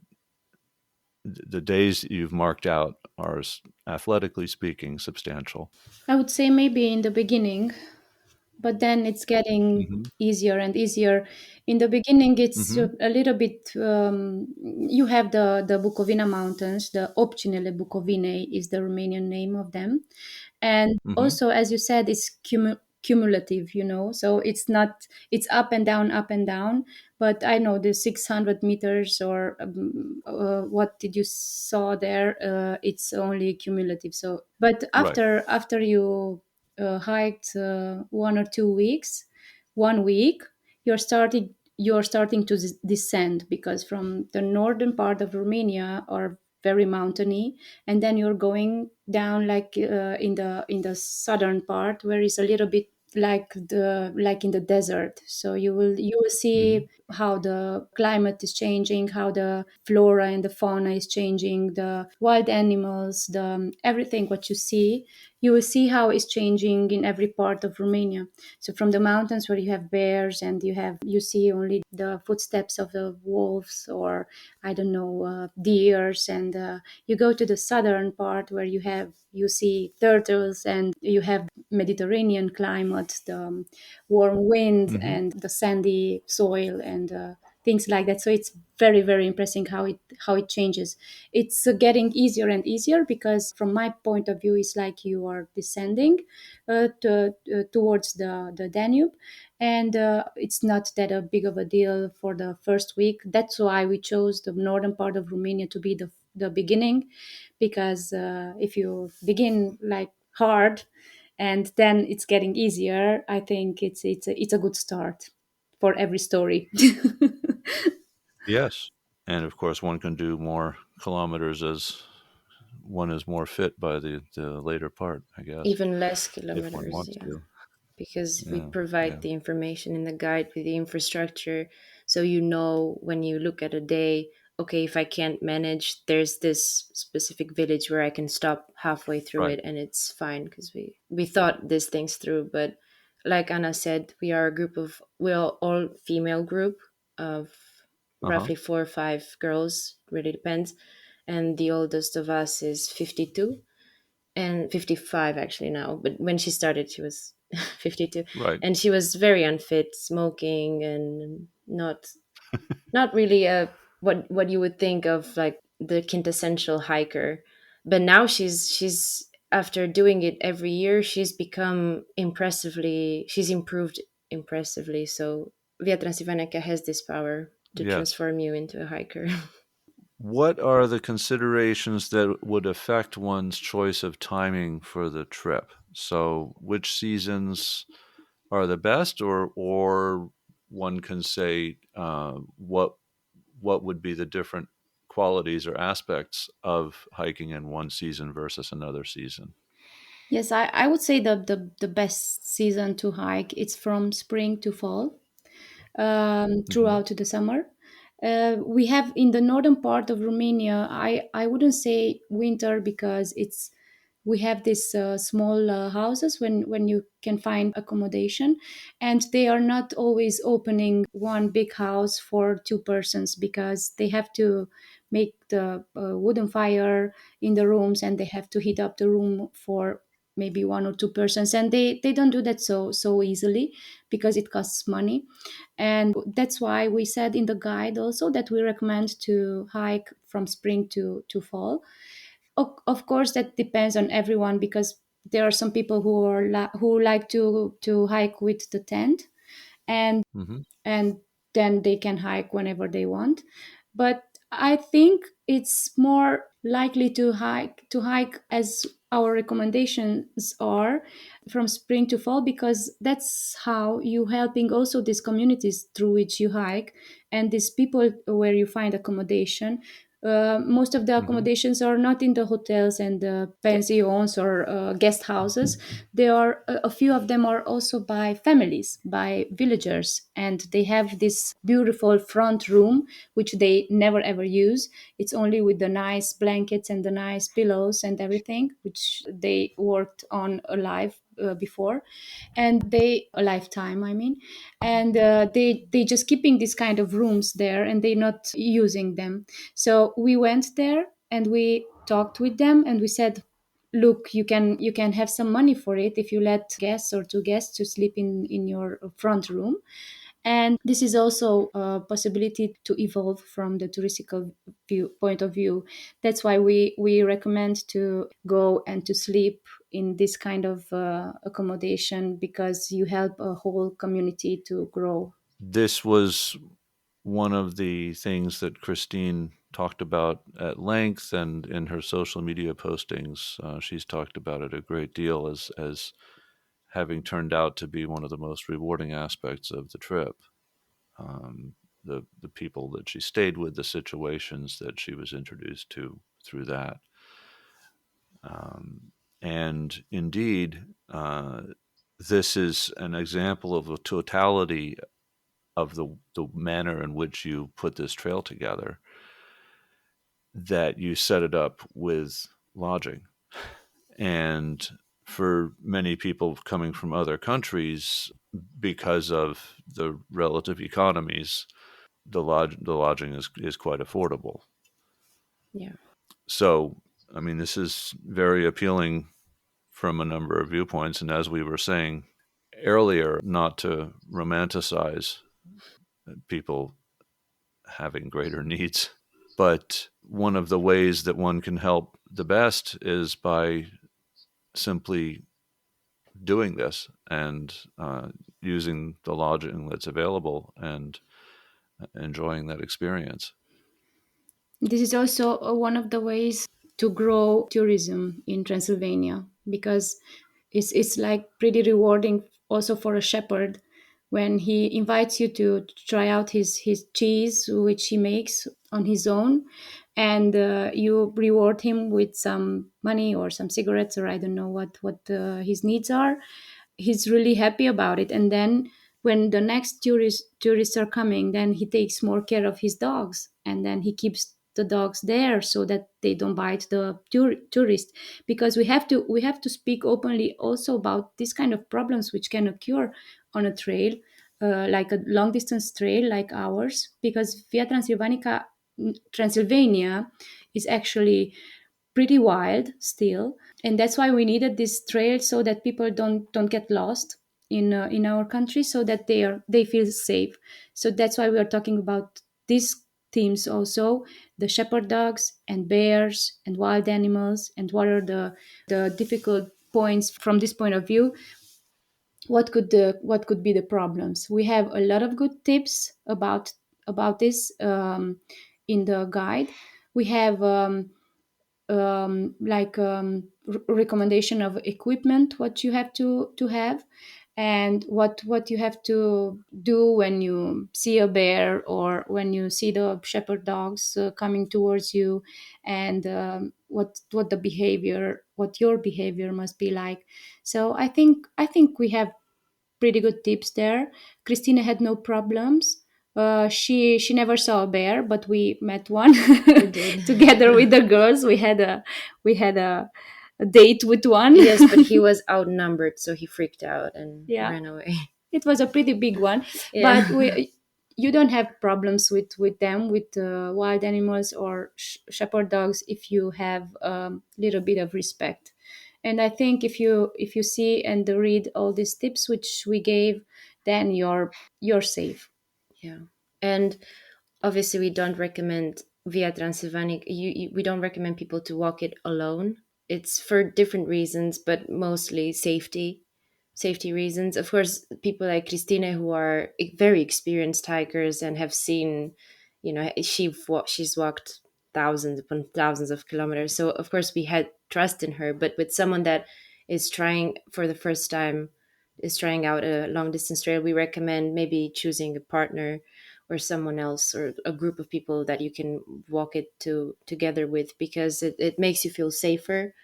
the days you've marked out are, athletically speaking, substantial. I would say maybe in the beginning, but then it's getting Hmm. easier and easier. In the beginning, it's Hmm. a little bit. You have the Bukovina Mountains. The Općinele Bukovine is the Romanian name of them, and Hmm. also, as you said, it's cumulative. So it's not. It's up and down. But I know the 600 meters or what did you saw there? It's only cumulative. So, but Right. after you hiked 1 or 2 weeks, 1 week, you're starting to descend because from the northern part of Romania are very mountainy, and then you're going down like in the southern part where it's a little bit like in the desert. So you will Hmm. see how the climate is changing, how the flora and the fauna is changing, the wild animals, the everything what you see, you will see how it's changing in every part of Romania. So from the mountains where you have bears and you see only the footsteps of the wolves, or I don't know, deers, and you go to the southern part where you see turtles, and you have Mediterranean climate, the warm wind Hmm. and the sandy soil, and things like that. So it's very very impressive how it changes. It's getting easier and easier because from my point of view it's like you are descending towards the Danube, and it's not that a big of a deal for the first week. That's why we chose the northern part of Romania to be the beginning, because if you begin like hard and then it's getting easier, I think it's a good start for every story. Yes. And of course, one can do more kilometers as one is more fit by the later part, I guess, Even less if one kilometers, wants yeah. to. Because we Yeah. provide Yeah. the information in the guide with the infrastructure. So you know when you look at a day, okay, if I can't manage, there's this specific village where I can stop halfway through Right. it and it's fine because we thought these things through. But like Anna said, we're all female group of Uh huh. roughly 4 or 5 girls, really depends. And the oldest of us is 52 and 55 actually now, but when she started she was 52, Right. and she was very unfit, smoking, and not really a what you would think of like the quintessential hiker. But now she's after doing it every year, she's improved impressively. So Via Transilvanica has this power to Yes. transform you into a hiker. What are the considerations that would affect one's choice of timing for the trip? So, which seasons are the best, or one can say what would be the different qualities or aspects of hiking in one season versus another season? Yes, I would say the best season to hike it's from spring to fall, Hmm. throughout the summer. We have in the northern part of Romania. I wouldn't say winter because it's we have these small houses when you can find accommodation, and they are not always opening one big house for two persons because they have to make the wooden fire in the rooms, and they have to heat up the room for maybe one or two persons, and they don't do that so easily because it costs money. And that's why we said in the guide also that we recommend to hike from spring to fall. Of course that depends on everyone, because there are some people who like to hike with the tent, and Hmm. and then they can hike whenever they want. But I think it's more likely to hike as our recommendations are, from spring to fall, because that's how you helping also these communities through which you hike, and these people where you find accommodation. Most of the Hmm. accommodations are not in the hotels and the Yep. pensions or guest houses. They are a few of them are also by families, by villagers, and they have this beautiful front room which they never ever use. It's only with the nice blankets and the nice pillows and everything, which they worked on alive before, and they a lifetime, I mean. And they just keeping this kind of rooms there, and they not using them. So we went there and we talked with them, and we said, look, you can have some money for it if you let guests or two guests to sleep in your front room. And this is also a possibility to evolve from the touristical point of view. That's why we recommend to go and to sleep in this kind of accommodation, because you help a whole community to grow. This was one of the things that Christine talked about at length, and in her social media postings, she's talked about it a great deal as having turned out to be one of the most rewarding aspects of the trip. Um, the people that she stayed with, the situations that she was introduced to through that, and indeed, this is an example of a totality of the manner in which you put this trail together, that you set it up with lodging. And for many people coming from other countries, because of the relative economies, the lodging is quite affordable. Yeah. So, I mean, this is very appealing from a number of viewpoints. And as we were saying earlier, not to romanticize people having greater needs, but one of the ways that one can help the best is by simply doing this and using the lodging that's available and enjoying that experience. This is also one of the ways to grow tourism in Transylvania, because it's like pretty rewarding also for a shepherd when he invites you to try out his cheese which he makes on his own, and you reward him with some money or some cigarettes, or I don't know what his needs are. He's really happy about it. And then when the next tourists are coming, then he takes more care of his dogs, and then he keeps the dogs there so that they don't bite the tourist. Because we have to speak openly also about this kind of problems which can occur on a trail, like a long distance trail like ours, because via Transylvania is actually pretty wild still, and that's why we needed this trail, so that people don't get lost in our country, so that they feel safe. So that's why we are talking about these themes also: the shepherd dogs and bears and wild animals, and what are the difficult points from this point of view. What could be the problems? We have a lot of good tips about this in the guide. We have recommendation of equipment, what you have to have, and what you have to do when you see a bear or when you see the shepherd dogs coming towards you, and what your behavior must be like. So I think we have pretty good tips there. Christina had no problems. She never saw a bear, but we met one We did. together with the girls. We had a a date with one. Yes, but he was outnumbered, so he freaked out and Yeah, ran away. it was a pretty big one, but Yeah. we you don't have problems with them, with wild animals or shepherd dogs, if you have a little bit of respect. And I think if you see and read all these tips which we gave, then you're safe. Yeah. And obviously, we don't recommend Via Transylvanica. We don't recommend people to walk it alone. It's for different reasons, but mostly safety reasons. Of course, people like Christine, who are very experienced hikers and have seen, she's walked thousands upon thousands of kilometers. So of course, we had trust in her. But with someone that is trying for the first time, is trying out a long distance trail, we recommend maybe choosing a partner or someone else or a group of people that you can walk it together with, because it makes you feel safer,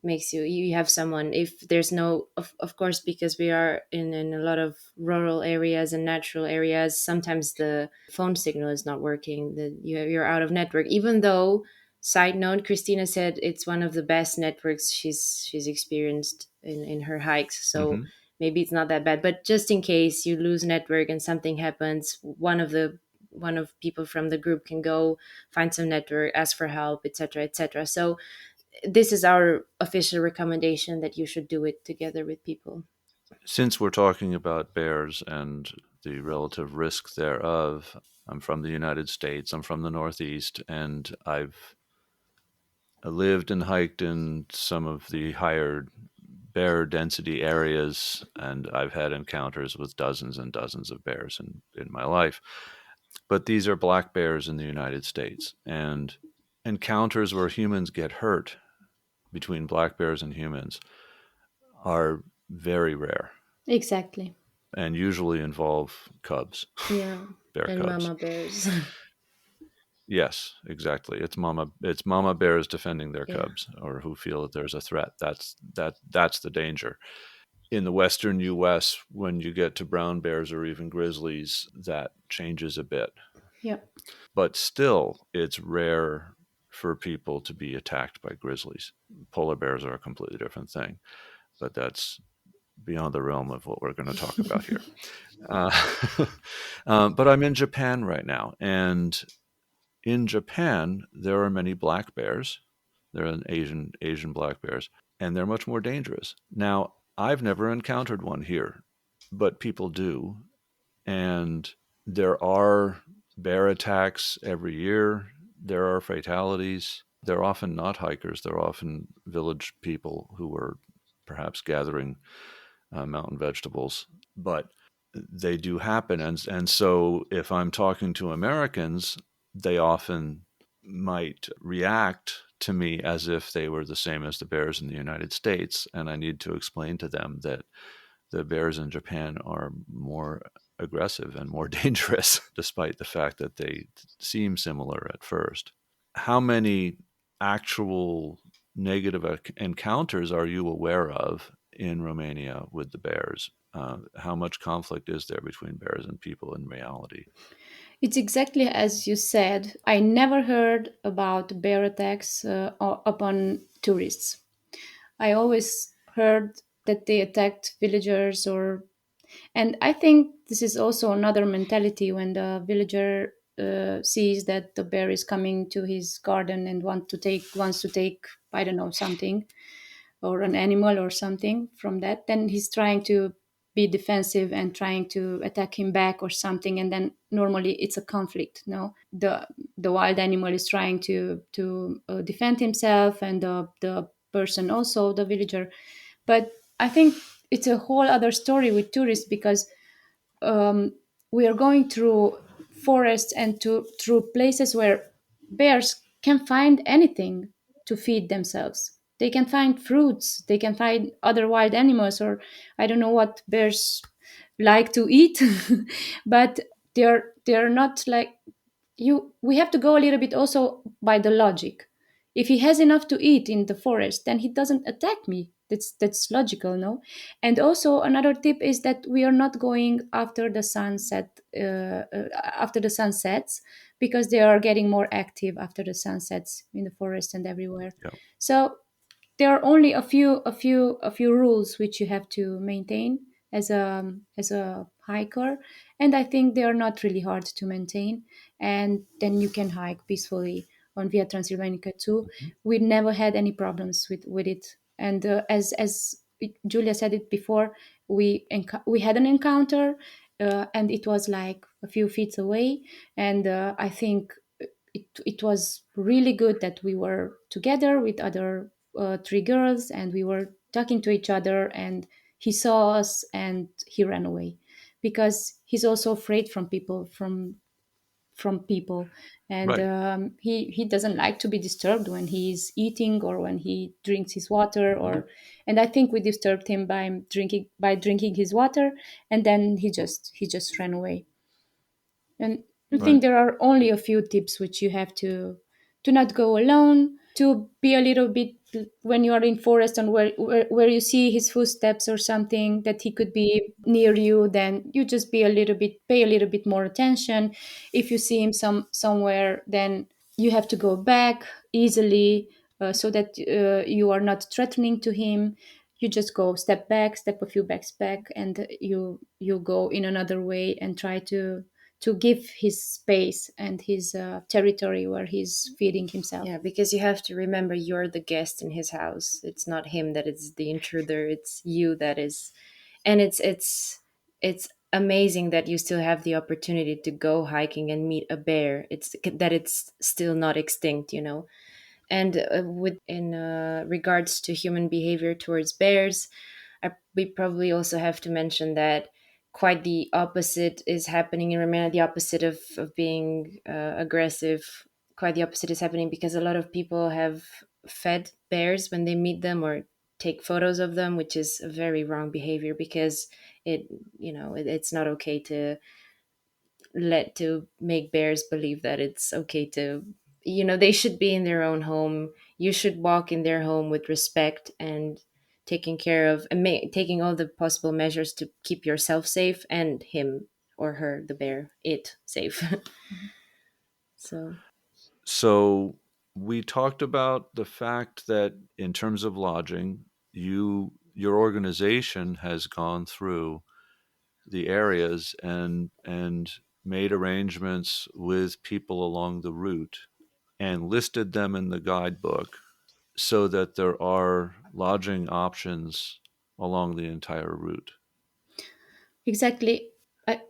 makes you have someone. If there's no, of course, because we are in a lot of rural areas and natural areas, sometimes the phone signal is not working, you're out of network, even though, side note, Christina said it's one of the best networks she's experienced in her hikes. So Hmm. maybe it's not that bad, but just in case you lose network and something happens, one of people from the group can go find some network, ask for help, etc., etc. So this is our official recommendation, that you should do it together with people. Since we're talking about bears and the relative risk thereof, I'm from the United States. I'm from the Northeast, and I've lived and hiked in some of the higher bear density areas, and I've had encounters with dozens and dozens of bears in my life. But these are black bears in the United States, and encounters where humans get hurt between black bears and humans are very rare Exactly. and usually involve cubs, Yeah. bear And cubs. mama bears. Yes, exactly. It's mama bears defending their Yeah. cubs or who feel that there's a threat. That's the danger. In the western US, when you get to brown bears or even grizzlies, that changes a bit. Yeah. But still, it's rare for people to be attacked by grizzlies. Polar bears are a completely different thing, but that's beyond the realm of what we're going to talk about here. Uh, but I'm in Japan right now, and in Japan there are many black bears. There are Asian black bears, and they're much more dangerous. Now, I've never encountered one here, but people do, and there are bear attacks every year. There are fatalities. They're often not hikers. They're often village people who are perhaps gathering mountain vegetables, but they do happen. And so if I'm talking to Americans, they often might react to me as if they were the same as the bears in the United States. And I need to explain to them that the bears in Japan are more aggressive and more dangerous, despite the fact that they seem similar at first. How many actual negative encounters are you aware of in Romania with the bears? How much conflict is there between bears and people in reality? It's exactly as you said. I never heard about bear attacks upon tourists. I always heard that they attacked villagers, or and I think this is also another mentality when the villager sees that the bear is coming to his garden and wants to take, I don't know, something, or an animal or something from that. Then he's trying to be defensive and trying to attack him back or something, and then normally it's a conflict. No, the wild animal is trying to defend himself, and the person also, the villager. But I think it's a whole other story with tourists, because um, we are going through forests and through places where bears can find anything to feed themselves. They can find fruits, they can find other wild animals, or I don't know what bears like to eat, but they're not like you. We have to go a little bit also by the logic. If he has enough to eat in the forest, then he doesn't attack me. That's logical, no? And also another tip is that we are not going after the sunset, after the sun sets, because they are getting more active after the sun sets in the forest and everywhere. Yeah. So there are only a few rules which you have to maintain as a hiker, and I think they are not really hard to maintain, and then you can hike peacefully on Via Transilvanica too. We never had any problems with it, and as Julia said it before, we had an encounter, and it was like a few feet away, and I think it was really good that we were together with other three girls, and we were talking to each other, and he saw us and he ran away because he's also afraid from people, and Right. he doesn't like to be disturbed when he's eating or when he drinks his water, Mhm. or and I think we disturbed him by drinking his water, and then he just ran away. And I Right. think there are only a few tips which you have to not go alone, to be a little bit when you are in forest and where you see his footsteps or something that he could be near you, then you just pay a little bit more attention. If you see him somewhere, then you have to go back easily, so that you are not threatening to him. You just go step back, step a few backs back, and you go in another way and try to give his space and his territory where he's feeding himself. Yeah, because you have to remember you're the guest in his house. It's not him that is the intruder, it's you that is. And it's amazing that you still have the opportunity to go hiking and meet a bear. It's that it's still not extinct, you know. And with in regards to human behavior towards bears, we probably also have to mention that quite the opposite is happening in Romania. The opposite of being aggressive, quite the opposite is happening because a lot of people have fed bears when they meet them or take photos of them, which is a very wrong behavior because it it's not okay to make bears believe that it's okay to, they should be in their own home. You should walk in their home with respect and taking care of and taking all the possible measures to keep yourself safe and him or her, the bear, it safe. So So we talked about the fact that in terms of lodging, your organization has gone through the areas and made arrangements with people along the route and listed them in the guidebook so that there are lodging options along the entire route. Exactly. I,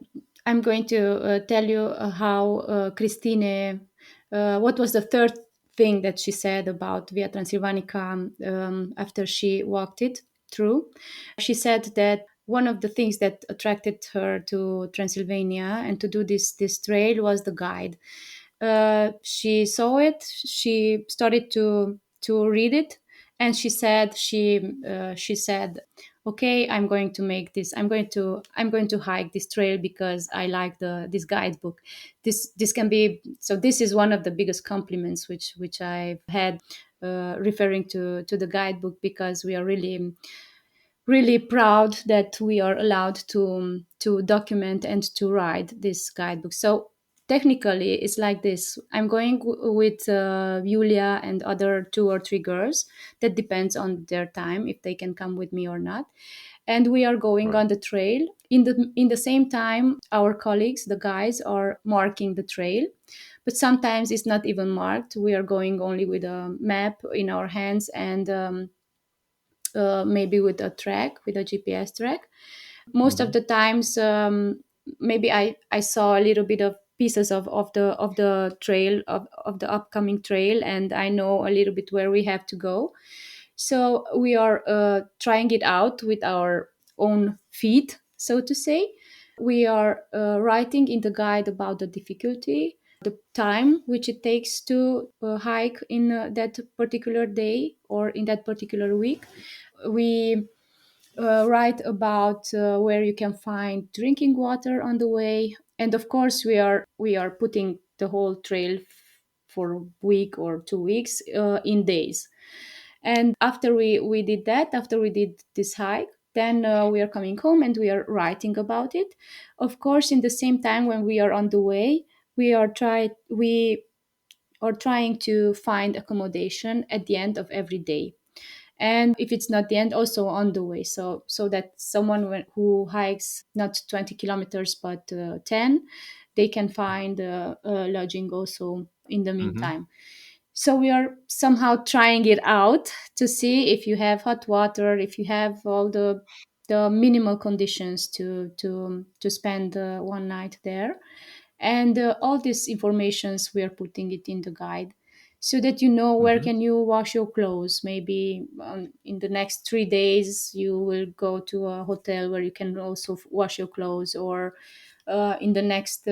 I'm going to tell you how Christine, what was the third thing that she said about Via Transilvanica after she walked it through. She said that one of the things that attracted her to Transylvania and to do this trail was the guide. She saw it. She started to read it, and she said, "Okay, I'm going to make this. I'm going to hike this trail because I like this guidebook. This can be so. This is one of the biggest compliments which I've had, referring to the guidebook, because we are really proud that we are allowed to document and to write this guidebook. So technically, it's like this. I'm going with Julia and other two or three girls. That depends on their time if they can come with me or not. And we are going Right. on the trail. In the same time, our colleagues, the guys, are marking the trail. But sometimes it's not even marked. We are going only with a map in our hands and maybe with a GPS track. Most of Mhm. the times, maybe I saw a little bit of pieces of the trail of the upcoming trail, and I know a little bit where we have to go. So we are trying it out with our own feet, so to say. We are writing in the guide about the difficulty, the time which it takes to hike in that particular day or in that particular week. We write about where you can find drinking water on the way, and of course we are putting the whole trail for a week or 2 weeks in days. And after we did that, after we did this hike, then we are coming home and we are writing about it. Of course, in the same time when we are on the way, we are trying to find accommodation at the end of every day. and if it's not the end, also on the way, so that someone who hikes not 20 kilometers but 10, they can find lodging also in the Mm-hmm. meantime. So we are somehow trying it out to see if you have hot water, if you have all the minimal conditions to spend one night there. And all these informations, we are putting it in the guide, so that you know where Mm-hmm. can you wash your clothes. Maybe in the next 3 days you will go to a hotel where you can also wash your clothes, or in the next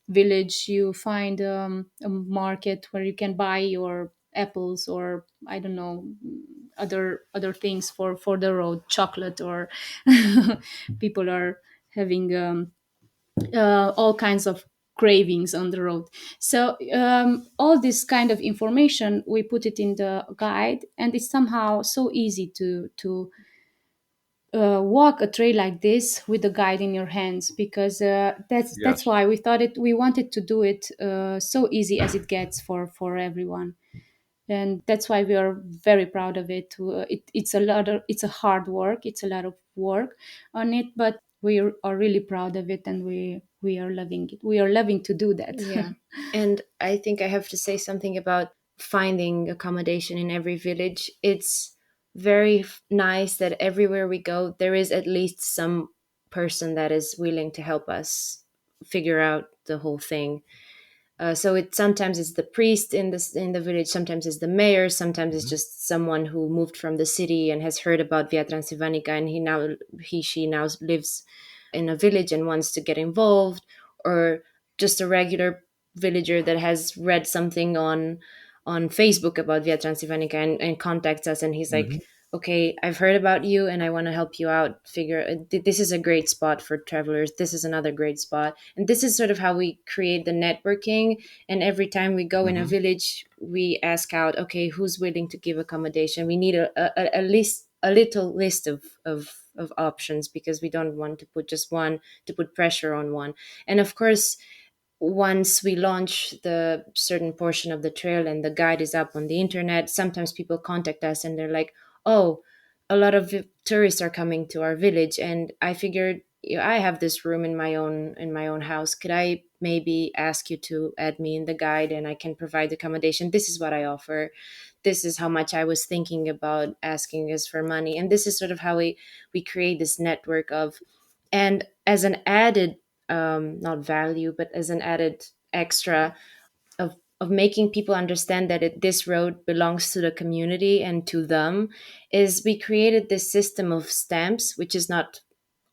village you find a market where you can buy your apples, or I don't know, other things for the road, chocolate, or people are having all kinds of cravings on the road. So all this kind of information, we put it in the guide, and it's somehow so easy to walk a trail like this with the guide in your hands, because that's Yes. why we wanted to do it so easy as it gets for everyone. And that's why we are very proud of it. It's a hard work, it's a lot of work on it, but are really proud of it, and we are loving it. We are loving to do that. Yeah. And I think I have to say something about finding accommodation in every village. It's very nice that everywhere we go, there is at least some person that is willing to help us figure out the whole thing. So it sometimes it's the priest in the village, sometimes it's the mayor, sometimes it's Mm-hmm. just someone who moved from the city and has heard about Via Transylvanica, and he she now lives in a village and wants to get involved, or just a regular villager that has read something on Facebook about Via Transylvanica and contacts us, and he's Mm-hmm. like, okay, I've heard about you and I want to help you out. Figure this is a great spot for travelers. This is another great spot. And this is sort of how we create the networking. And every time we go in a Mm-hmm. village, we ask out, okay, who's willing to give accommodation? We need a list, a little list of options, because we don't want to put just one, to put pressure on one. And of course, once we launch the certain portion of the trail and the guide is up on the internet, sometimes people contact us and they're like, oh, a lot of tourists are coming to our village, and I figured, I have this room in my own house. Could I maybe ask you to add me in the guide, and I can provide accommodation? This is what I offer. This is how much I was thinking about asking us for money. And this is sort of how we create this network of, and as an added not value, but as an added extra of making people understand that this road belongs to the community and to them, is we created this system of stamps, which is not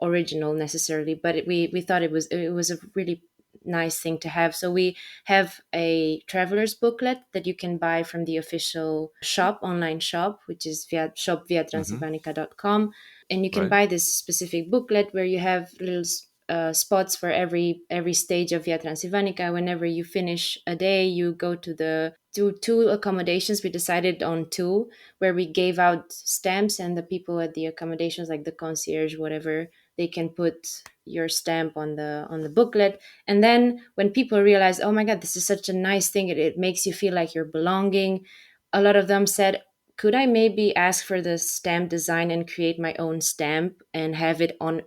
original necessarily, but we thought it was a really nice thing to have. So we have a traveler's booklet that you can buy from the official shop, online shop, which is via shop via Mm-hmm. transylvanica.com. And you can Right. buy this specific booklet where you have little spots for every stage of Via Transylvanica. Whenever you finish a day, you go to the two accommodations. We decided on two, where we gave out stamps, and the people at the accommodations, like the concierge, whatever, they can put your stamp on the booklet. And then when people realize, oh my god, this is such a nice thing, it makes you feel like you're belonging. A lot of them said, could I maybe ask for the stamp design and create my own stamp and have it on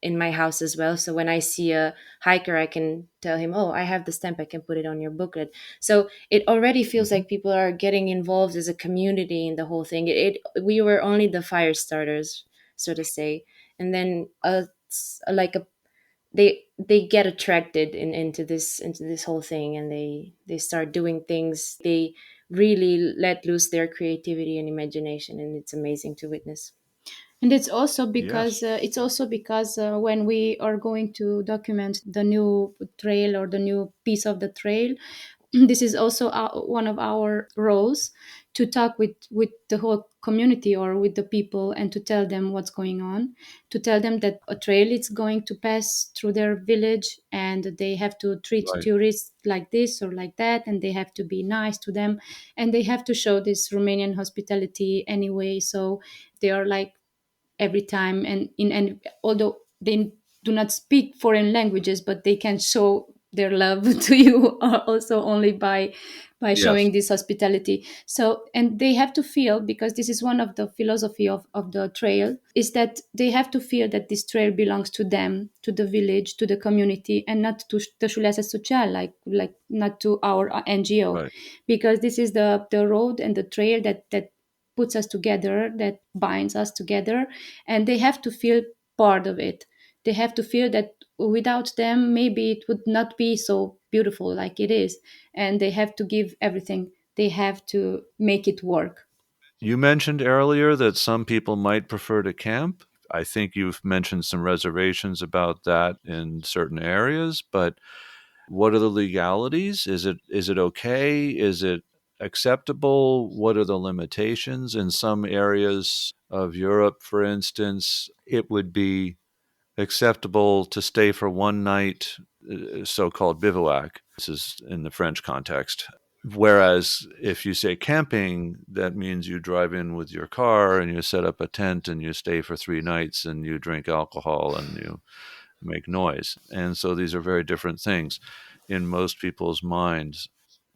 in my house as well, so when I see a hiker, I can tell him, oh, I have the stamp, I can put it on your booklet. So it already feels Mm-hmm. like people are getting involved as a community in the whole thing. We were only the fire starters, so to say. And then like a they get attracted into this whole thing, and they start doing things. They really let loose their creativity and imagination, and it's amazing to witness. And Yes. it's also because when we are going to document the new trail or the new piece of the trail, this is also one of our roles, to talk with the whole community or with the people, and to tell them what's going on, to tell them that a trail is going to pass through their village, and they have to treat Right. tourists like this or like that, and they have to be nice to them, and they have to show this Romanian hospitality anyway. So they are like every time, and although they do not speak foreign languages, but they can show their love to you also only by by Yes. showing this hospitality. So, and they have to feel, because this is one of the philosophy of the trail, is that they have to feel that this trail belongs to them, to the village, to the community, and not to Tășuleasa Social, like not to our NGO, Right. because this is the road and the trail that puts us together, that binds us together, and they have to feel part of it. They have to feel that without them, maybe it would not be so beautiful like it is, and they have to give everything. They have to make it work. You mentioned earlier that some people might prefer to camp. I think you've mentioned some reservations about that in certain areas, but what are the legalities? Is it okay? Is it acceptable? What are the limitations? In some areas of Europe, for instance, it would be acceptable to stay for one night, so-called bivouac. This is in the French context. Whereas if you say camping, that means you drive in with your car and you set up a tent and you stay for 3 nights and you drink alcohol and you make noise. And so these are very different things in most people's minds.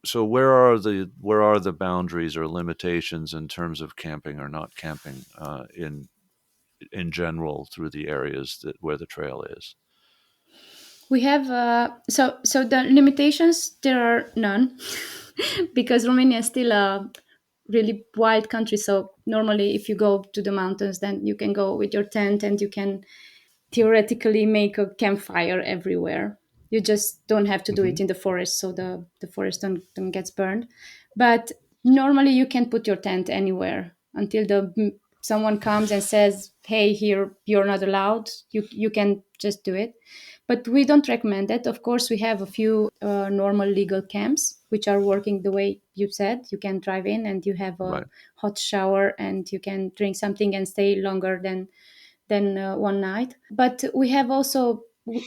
So where are the boundaries or limitations in terms of camping or not camping in general through the areas where the trail is? We have so the limitations, there are none, because Romania is still a really wild country. So normally, if you go to the mountains, then you can go with your tent and you can theoretically make a campfire everywhere. You just don't have to do Mm-hmm. it in the forest, so the forest don't gets burned. But normally you can put your tent anywhere until the someone comes and says, "Hey, here you're not allowed." You can just do it, but we don't recommend that. Of course, we have a few normal legal camps which are working the way you said. You can drive in and you have a Right. hot shower and you can drink something and stay longer than one night. But we have also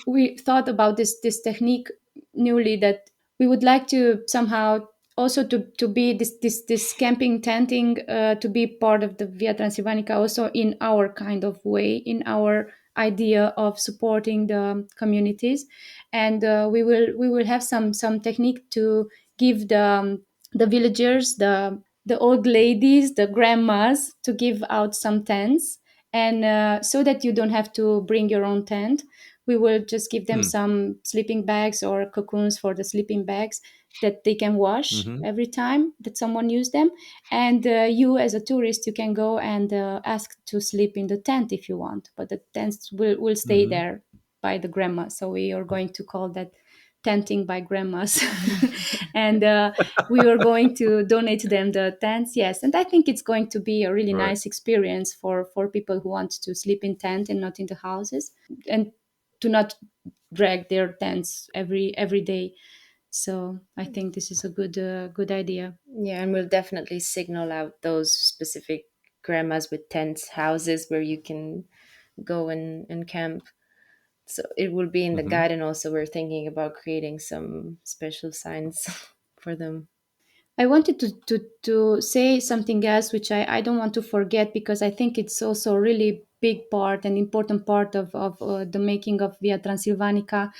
we thought about this technique newly, that we would like to somehow also to be this camping tenting to be part of the Via Transilvanica also in our kind of way, in our idea of supporting the communities. And we will have some technique to give the villagers, the old ladies, the grandmas, to give out some tents, and so that you don't have to bring your own tent. We will just give them Hmm. some sleeping bags or cocoons for the sleeping bags that they can wash Mm-hmm. every time that someone use them. And you as a tourist, you can go and ask to sleep in the tent if you want, but the tents will stay Mm-hmm. there by the grandma. So we are going to call that tenting by grandmas. And we are going to donate them the tents. Yes, and I think it's going to be a really Right. nice experience for people who want to sleep in tent and not in the houses, and to not drag their tents every day. So I think this is a good idea. Yeah, and we'll definitely signal out those specific grandmas with tents, houses where you can go and camp. So it will be in the Mm-hmm. guide, and also we're thinking about creating some special signs for them. I wanted to say something else, which I don't want to forget, because I think it's also a really big part and important part of the making of Via Transilvanica.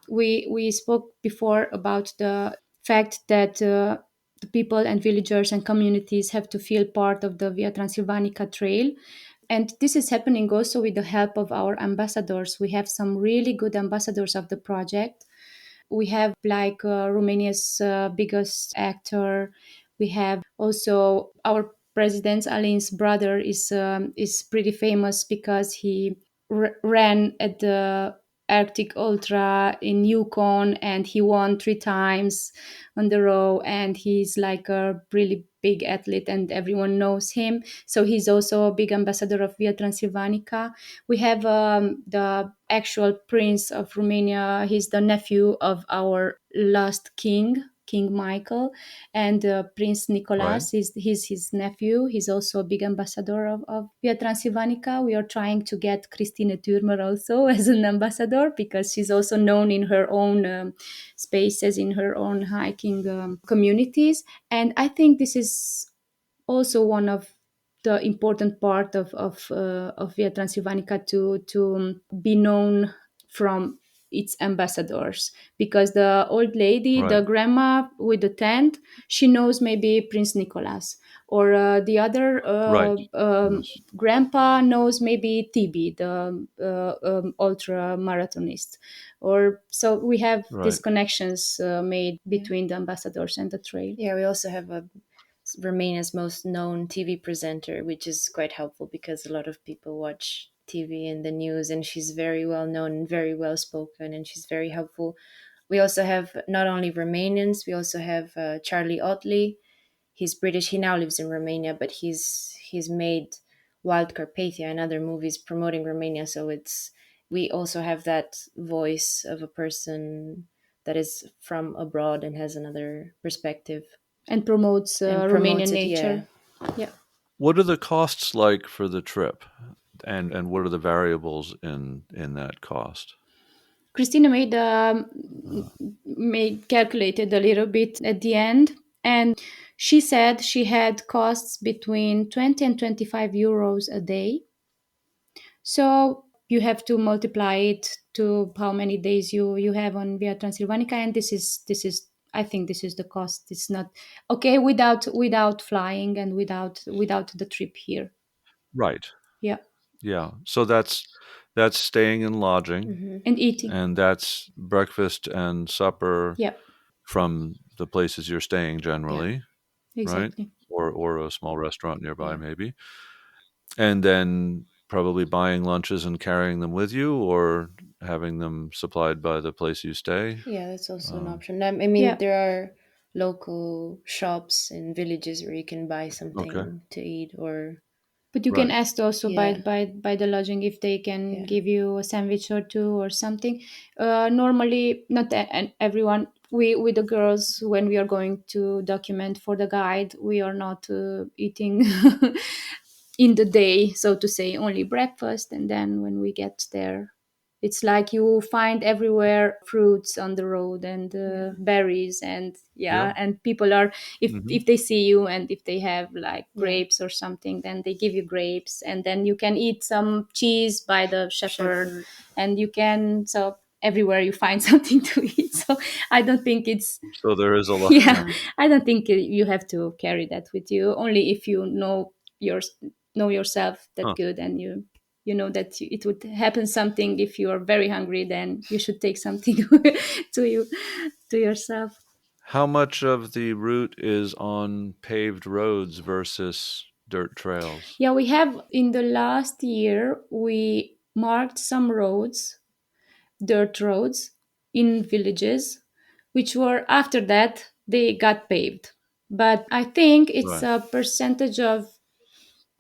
We spoke before about the fact that the people and villagers and communities have to feel part of the Via Transilvanica trail. And this is happening also with the help of our ambassadors. We have some really good ambassadors of the project. We have like Romania's biggest actor. We have also our president Alin's brother is pretty famous because he ran at the Arctic Ultra in Yukon and he won 3 times on the row, and he's like a really big athlete and everyone knows him. So he's also a big ambassador of Via Transilvanica. We have the actual prince of Romania. He's the nephew of our last king, King Michael, and Prince Right. Nicholas is he's his nephew. He's also a big ambassador of Via Transilvanica. We are trying to get Christine Thürmer also as an ambassador, because she's also known in her own spaces, in her own hiking communities. And I think this is also one of the important part of Via Transilvanica to be known from its ambassadors, because the old lady, the Right. grandma with the tent, she knows maybe Prince Nicholas, or the other Right. Yes. grandpa knows maybe TB, the ultra marathonist. Or so we have these Right. connections made Yeah. between the ambassadors and the trail. Yeah, we also have a Romania's most known TV presenter, which is quite helpful because a lot of people watch TV and the news, and she's very well known and very well spoken, and she's very helpful. We also have not only Romanians, we also have Charlie Otley. He's British. He now lives in Romania, but he's made Wild Carpathia and other movies promoting Romania. So it's we also have that voice of a person that is from abroad and has another perspective And promotes and Romanian promotes it. Yeah, nature. Yeah. What are the costs like for the trip, and what are the variables in that cost? Christina made calculated a little bit at the end, and she said she had costs between 20 and 25 euros a day. So you have to multiply it to how many days you have on Via Transilvanica, and this is I think this is the cost. It's not okay without flying and without the trip here. Right. Yeah, Yeah. So that's staying and lodging, hmm and eating. and that's breakfast and supper Yeah, from the places you're staying yeah, generally, right? exactly. Or a small restaurant nearby yeah, maybe. And then probably buying lunches and carrying them with you, or having them supplied by the place you stay. yeah. That's also an Um, option. I mean, Yeah. there are local shops in villages where you can buy okay. something to eat, or But you can Right. ask also yeah, by the lodging if they can yeah, give you a sandwich or two or something. Normally, not and everyone. We with the girls, when we are going to document for the guide, we are not eating in the day, so to say, only breakfast, and then when we get there, it's like you find everywhere fruits on the road and yeah, berries, and yeah, Yeah. and people are, Hmm. if they see you and if they have like yeah. grapes or something, then they give you grapes, and then you can eat some cheese by the shepherd, Shepherd. and you can, so everywhere you find something to eat. So I don't think it's So there is a lot. yeah, Yeah. Yeah, I don't think you have to carry that with you, only if you your know yourself that Huh. good, and you know that it would happen something if you are very hungry, then you should take something to you to yourself. How much of the route is on paved roads versus dirt trails? Yeah, we have, in the last year we marked some roads, dirt roads, in villages, which were, after that they got paved, but I think it's Right. a percentage of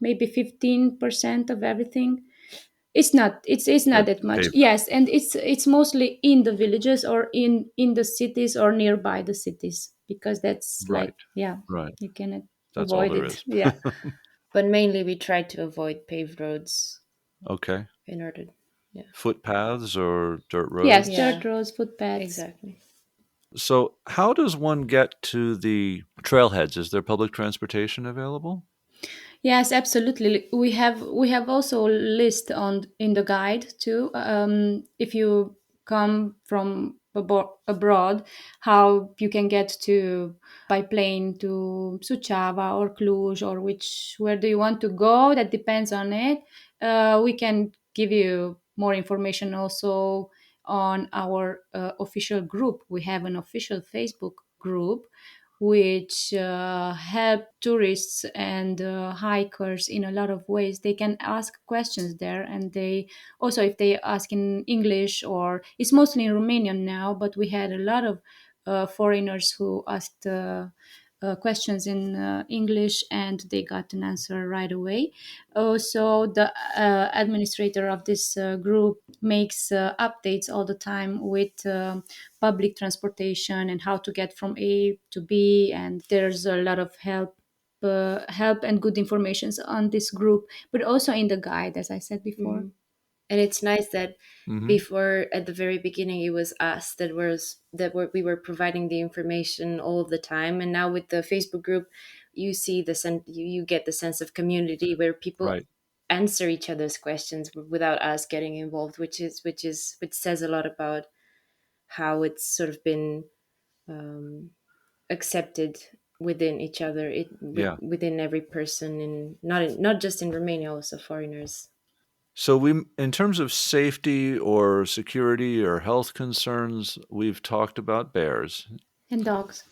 maybe 15% of everything. It's not That's that much, pavement. yes, and it's mostly in the villages or in the cities or nearby the cities, because that's like, Right. yeah, Right. you cannot That's all avoid there it. is. Yeah. but mainly we try to avoid paved roads Okay. in order. Yeah, Footpaths or dirt Yes, roads? yeah, dirt roads, footpaths. exactly. So, how does one get to the trailheads? Is there public transportation available? Yes, absolutely. We have also a list on in the guide too. If you come from abroad, how you can get to by plane to Suceava or Cluj, or which where do you want to go? That depends on it. We can give you more information also on our official group. We have an official Facebook group which help tourists and hikers in a lot of ways. They can ask questions there, and they also, if they ask in English, or it's mostly in Romanian now, but we had a lot of foreigners who asked questions in English, and they got an answer right away. Also, the administrator of this group makes updates all the time with public transportation and how to get from A to B, and there's a lot of help and good informations on this group, but also in the guide, as I said before. hmm And it's nice that Hmm. before, at the very beginning, it was us we were providing the information all of the time, and now with the Facebook group, you see you get the sense of community where people Right. answer each other's questions without us getting involved, which says a lot about how it's sort of been um, accepted within each other, Yeah. within every person, and not just in Romania, also foreigners. So in terms of safety or security or health concerns, we've talked about bears. And dogs.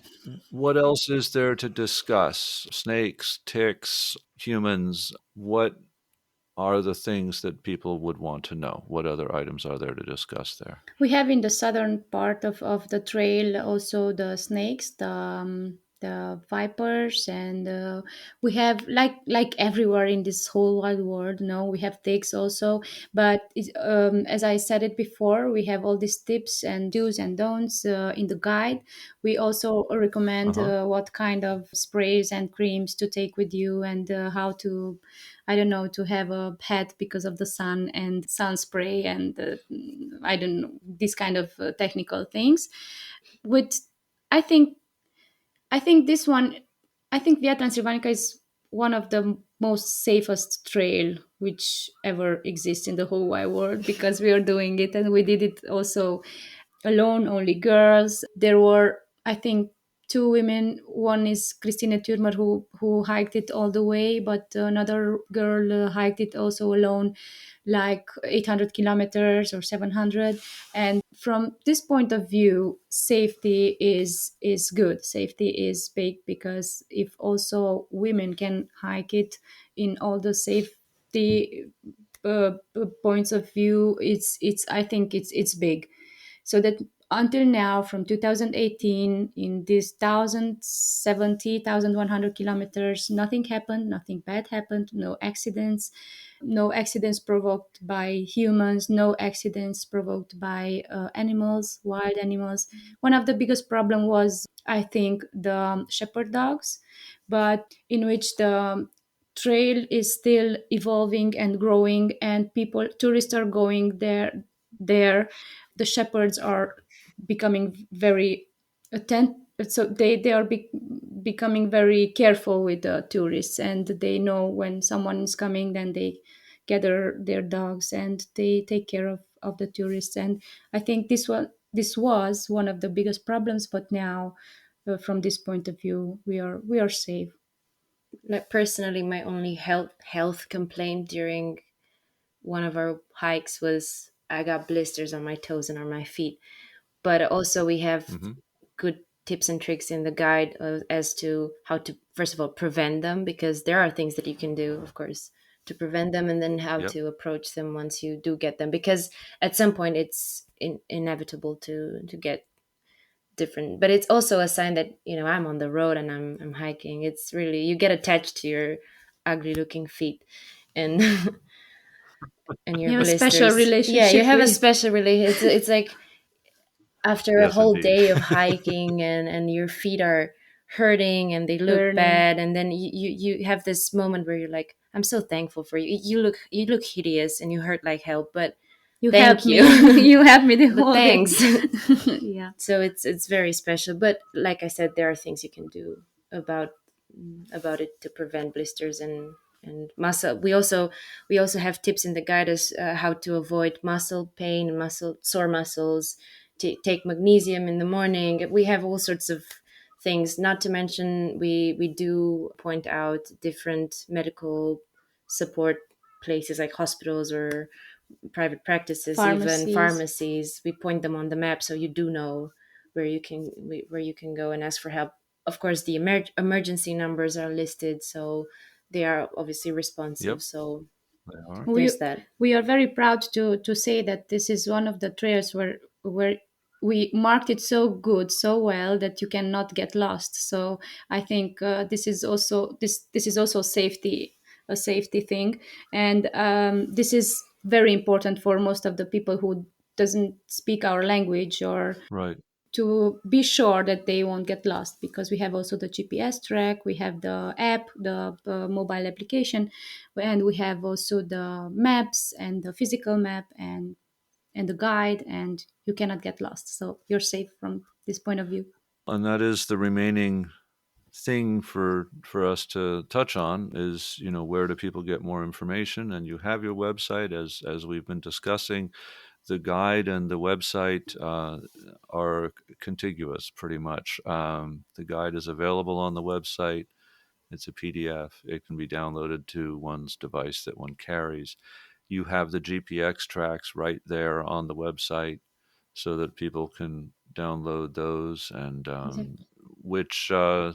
What else is there to discuss? Snakes, ticks, humans. What are the things that people would want to know? What other items are there to discuss there? We have in the southern part of the trail also the snakes, the vipers, and we have like everywhere in this whole wide world. No, we have ticks also, but as I said it before, we have all these tips and do's and don'ts in the guide. We also recommend Uh-huh. what kind of sprays and creams to take with you, and how to, I don't know, to have a hat because of the sun and sun spray, and I don't know, these kind of technical things. With, I think, I think this one, I think Via Transylvanica is one of the most safest trail which ever exists in the whole wide world, because we are doing it and we did it also alone, only girls. There were, I think, two women. One is Christine Thürmer, who hiked it all the way, but another girl hiked it also alone, like 800 kilometers or 700. And from this point of view, safety is good. Safety is big, because if also women can hike it in all the safety points of view, it's I think it's big. So that until now, from 2018, in this 1,070, 1,100 kilometers, nothing happened, nothing bad happened, no accidents, no accidents provoked by humans, no accidents provoked by animals, wild animals. One of the biggest problem was, I think, the shepherd dogs, but in which the trail is still evolving and growing, and people, tourists are going there. The shepherds are becoming very attent, so they are becoming very careful with the tourists, and they know when someone is coming, then they gather their dogs and they take care of the tourists. And I think this was one of the biggest problems, but now, from this point of view, we are safe. Like personally, my only health complaint during one of our hikes was I got blisters on my toes and on my feet. But also we have Mm-hmm. good tips and tricks in the guide as to how to, first of all, prevent them, because there are things that you can do, of course, to prevent them, and then how Yep. to approach them once you do get them, because at some point it's inevitable to get different. But it's also a sign that, I'm on the road and I'm hiking. It's really, you get attached to your ugly looking feet, and and your You have a special blisters. Yeah, you relationship have a with. special relation. It's like after a Yes, whole indeed. day of hiking, and your feet are hurting and they look Burning. bad, and then you have this moment where you're like, I'm so thankful for you. You look hideous and you hurt like hell, but You helped thank me. you. You helped me the But whole day. thanks. Yeah. So it's very special. But like I said, there are things you can do about about it to prevent blisters and muscle. We also have tips in the guide as how to avoid muscle pain and muscle sore muscles. To take magnesium in the morning. We have all sorts of things. Not to mention, we do point out different medical support places like hospitals or private practices, even Pharmacies. pharmacies. We point them on the map so you do know where you can go and ask for help. Of course, the emergency numbers are listed, so they are obviously responsive. Yep, So they are. we there's that. we are very proud to say that this is one of the trails where we marked it so good, so well, that you cannot get lost. So I think this is also safety, a safety thing. And this is very important for most of the people who doesn't speak our language, or Right. to be sure that they won't get lost, because we have also the GPS track, we have the app, the mobile application, and we have also the maps and the physical map, and the guide, and you cannot get lost. So you're safe from this point of view. And that is the remaining thing for us to touch on is, where do people get more information? And you have your website, as we've been discussing. The guide and the website are contiguous pretty much. The guide is available on the website. It's a PDF. It can be downloaded to one's device that one carries. You have the GPX tracks right there on the website so that people can download those. And Exactly. which uh,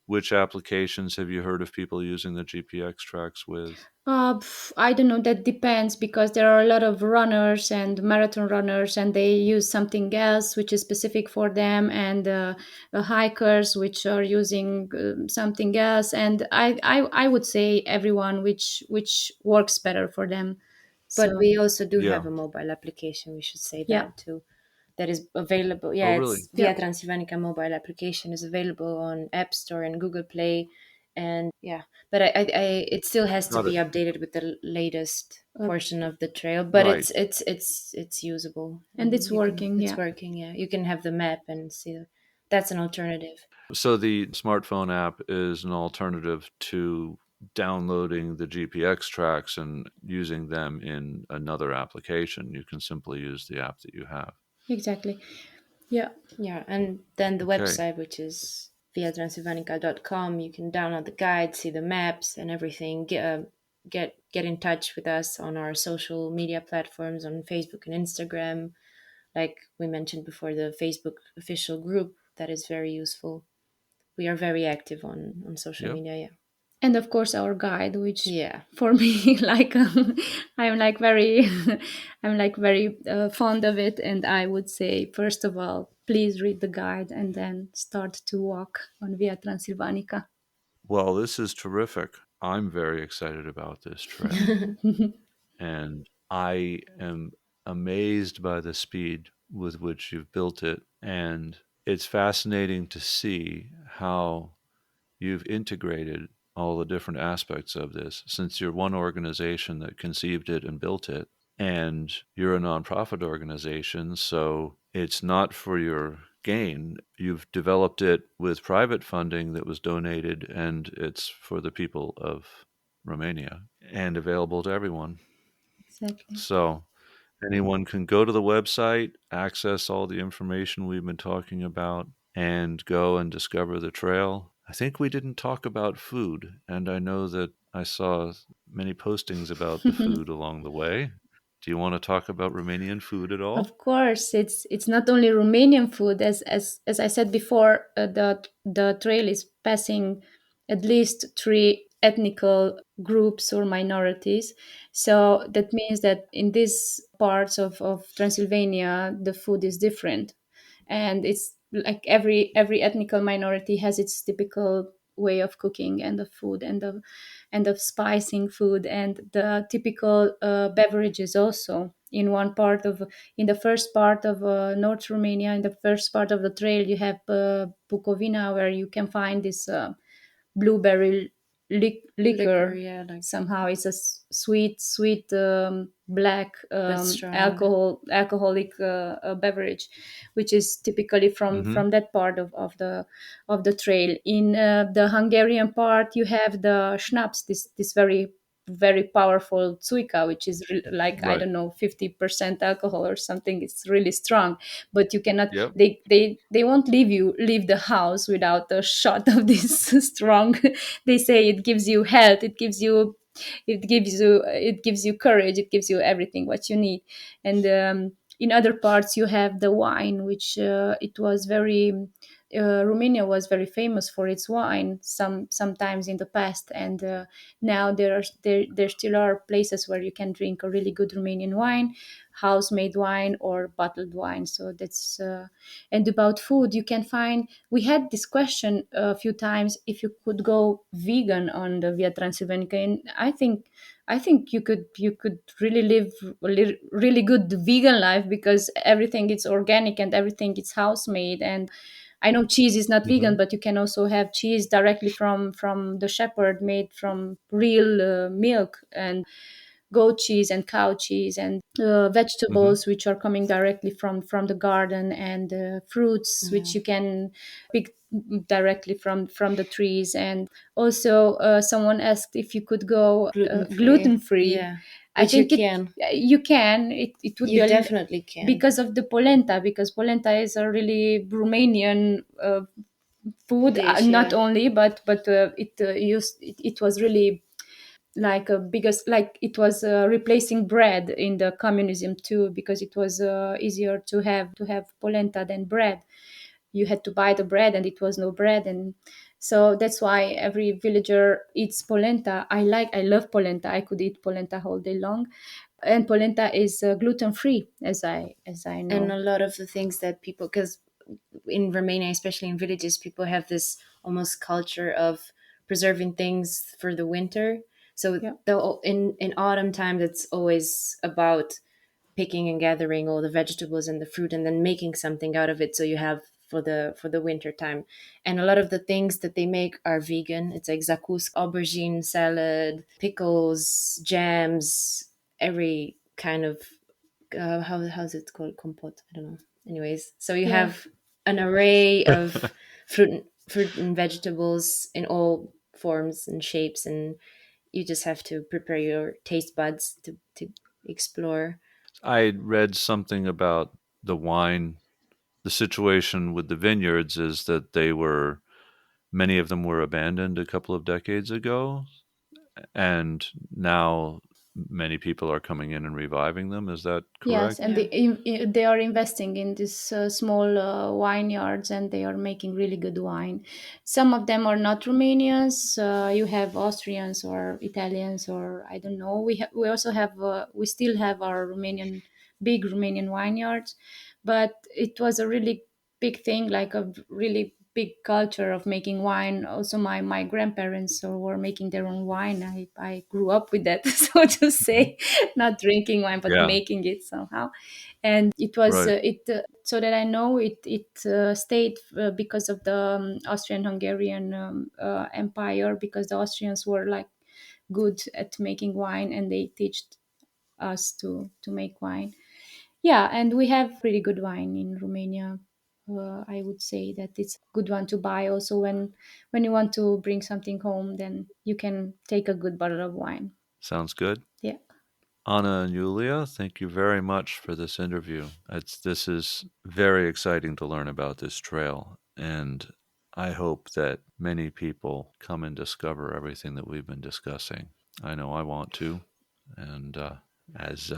which applications have you heard of people using the GPX tracks with? I don't know. That depends because there are a lot of runners and marathon runners, and they use something else which is specific for them, and hikers which are using something else. And I would say everyone which works better for them. But So we also do have Yeah. a mobile application. We should say yeah, that too. That is available. Oh, Yeah, really? it's yeah, Via Transylvanica mobile application is available on App Store and Google Play, and yeah. But it still has to Got be it. updated with the latest uh, portion of the trail. But Right. it's usable, and and it's you can working. it's Yeah, working. Yeah, you can have the map and see. That's an alternative. So the smartphone app is an alternative to downloading the GPX tracks and using them in another application. You can simply use the app that you have. exactly. Yeah, Yeah, and then the Okay. website, which is viatransylvanica.com, you can download the guide, see the maps and everything. Get in touch with us on our social media platforms on Facebook and Instagram. Like we mentioned before, the Facebook official group that is very useful. We are very active on social Yep. media. and of course our guide, which Yeah, for me like I'm like very I'm like very fond of it, and I would say first of all please read the guide and then start to walk on Via Transilvanica. Well, this is terrific. I'm very excited about this trail, yeah. and I am amazed by the speed with which you've built it. And it's fascinating to see how you've integrated all the different aspects of this since you're one organization that conceived it and built it, and you're a nonprofit organization, so it's not for your gain. You've developed it with private funding that was donated, and it's for the people of Romania and available to everyone. Exactly. So anyone can go to the website, access all the information we've been talking about, and go and discover the trail. I think we didn't talk about food, and I know that I saw many postings about the food along the way. Do you want to talk about Romanian food at all? Of course, it's not only Romanian food. As I said before, the trail is passing at least three ethnical groups or minorities. So that means that in these parts of Transylvania, the food is different, and it's like every ethnical minority has its typical way of cooking and of food and of spicing food and the typical beverages also in one part of in the first part of North Romania, in the first part of the trail, you have Bucovina, where you can find this blueberry Liquor, liquor. yeah, like Somehow it's a sweet black but strong. alcoholic beverage, which is typically Mm-hmm. from that part of the trail. In the Hungarian part, you have the schnapps, this very powerful tsuika, which is like I Right. don't know 50% alcohol or something. It's really strong, but you cannot. Yep. They won't leave the house without a shot of this strong. They say it gives you health. It gives you courage. It gives you everything what you need. And in other parts, you have the wine, which it was very. Romania was very famous for its wine sometimes in the past, and now there still are places where you can drink a really good Romanian wine, house made wine or bottled wine. So that's and about food, you can find. We had this question a few times if you could go vegan on the Via Transylvanica, and I think you could really live a really good vegan life because everything is organic and everything is house made. And I know cheese is not Mm-hmm. vegan, but you can also have cheese directly from the shepherd, made from real milk, and goat cheese and cow cheese, and Mm-hmm. vegetables which are coming directly from the garden, and fruits Yeah, which you can pick directly from the trees. And also someone asked if you could go gluten free. gluten free. Yeah, I Which you think can. you can. It would be You definitely can. because of the polenta, because polenta is a really Romanian food, Dish, not yeah. only, but it was really like a biggest, like it was replacing bread in the communism too, because it was easier to have polenta than bread. You had to buy the bread and it was no bread, and so that's why every villager eats polenta. I love polenta. I could eat polenta all day long, and polenta is gluten free, as I And know. a lot of the things that people, because in Romania, especially in villages, people have this almost culture of preserving things for the winter. So Yeah, in autumn time, it's always about picking and gathering all the vegetables and the fruit and then making something out of it, so you have for the winter time. And a lot of the things that they make are vegan. It's like zakusk, aubergine salad, pickles, jams, every kind of how's it called, compote, I don't know. Anyways, so you yeah. have an array of fruit and vegetables in all forms and shapes, and you just have to prepare your taste buds to explore. I read something about the wine. The situation with the vineyards is that many of them were abandoned a couple of decades ago, and now many people are coming in and reviving them. Is that Yes, correct? and Yeah. they are investing in these small vineyards, and they are making really good wine. Some of them are not Romanians. You have Austrians or Italians, or I don't know. We also have we still have our big Romanian vineyards, but it was a really big thing, like a really big culture of making wine. Also, my grandparents were making their own wine. I grew up with that, so to Mhm. say, not drinking wine but Yeah, making it somehow. And it was right. it so that I know it stayed because of the Austrian-Hungarian empire, because the Austrians were like good at making wine, and they taught us to make wine. Yeah, and we have pretty good wine in Romania. I would say that it's a good one to buy also when you want to bring something home, then you can take a good bottle of wine. Sounds good. Yeah. Anna and Yulia, thank you very much for this interview. This is very exciting to learn about this trail, and I hope that many people come and discover everything that we've been discussing. I know I want to, and as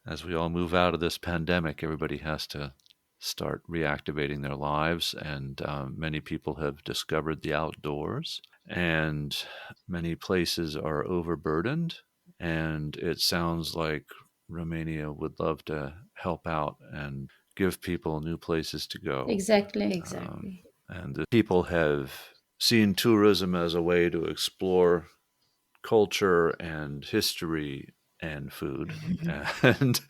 as we all move out of this pandemic, everybody has to start reactivating their lives, and many people have discovered the outdoors, and many places are overburdened. And it sounds like Romania would love to help out and give people new places to go. Exactly. Um, Exactly. and the people have seen tourism as a way to explore culture and history and food and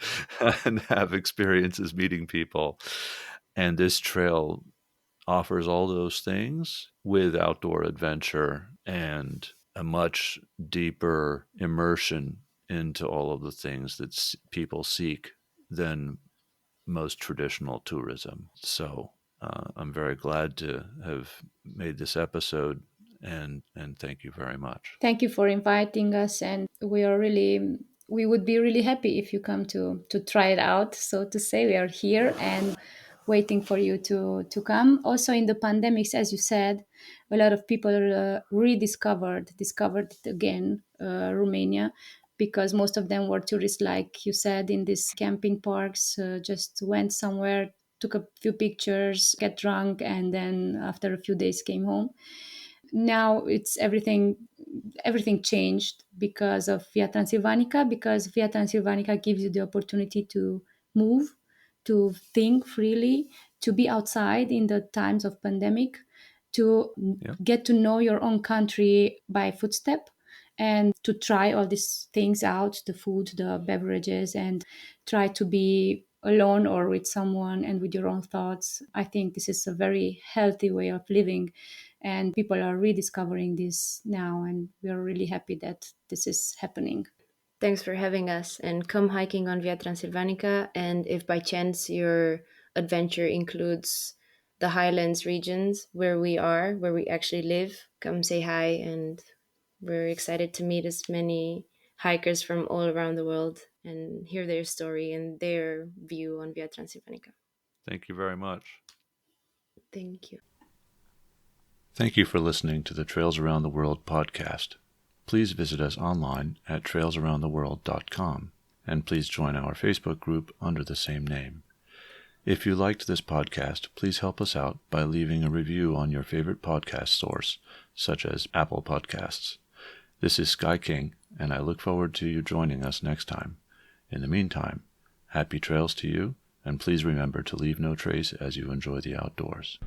and have experiences meeting people. And this trail offers all those things with outdoor adventure and a much deeper immersion into all of the things that people seek than most traditional tourism. So I'm very glad to have made this episode, and thank you very much. Thank you for inviting us, and we would be really happy if you come to try it out. So to say, we are here and waiting for you to come. Also, in the pandemics, as you said, a lot of people discovered it again, Romania, because most of them were tourists, like you said, in these camping parks. Just went somewhere, took a few pictures, get drunk, and then after a few days came home. Now it's everything changed because of Via Transylvanica, because Via Transylvanica gives you the opportunity to move, to think freely, to be outside in the times of pandemic, to Yeah. get to know your own country by footstep, and to try all these things out, the food, the beverages, and try to be alone or with someone and with your own thoughts. I think this is a very healthy way of living, and people are rediscovering this now, and we're really happy that this is happening. Thanks for having us, and come hiking on Via Transylvanica. And if by chance your adventure includes the highlands regions where we are, where we actually live, come say hi, and we're excited to meet as many hikers from all around the world and hear their story and their view on Via Transylvanica. Thank you very much. Thank you. Thank you for listening to the Trails Around the World podcast. Please visit us online at trailsaroundtheworld.com, and please join our Facebook group under the same name. If you liked this podcast, please help us out by leaving a review on your favorite podcast source, such as Apple Podcasts. This is Sky King, and I look forward to you joining us next time. In the meantime, happy trails to you, and please remember to leave no trace as you enjoy the outdoors.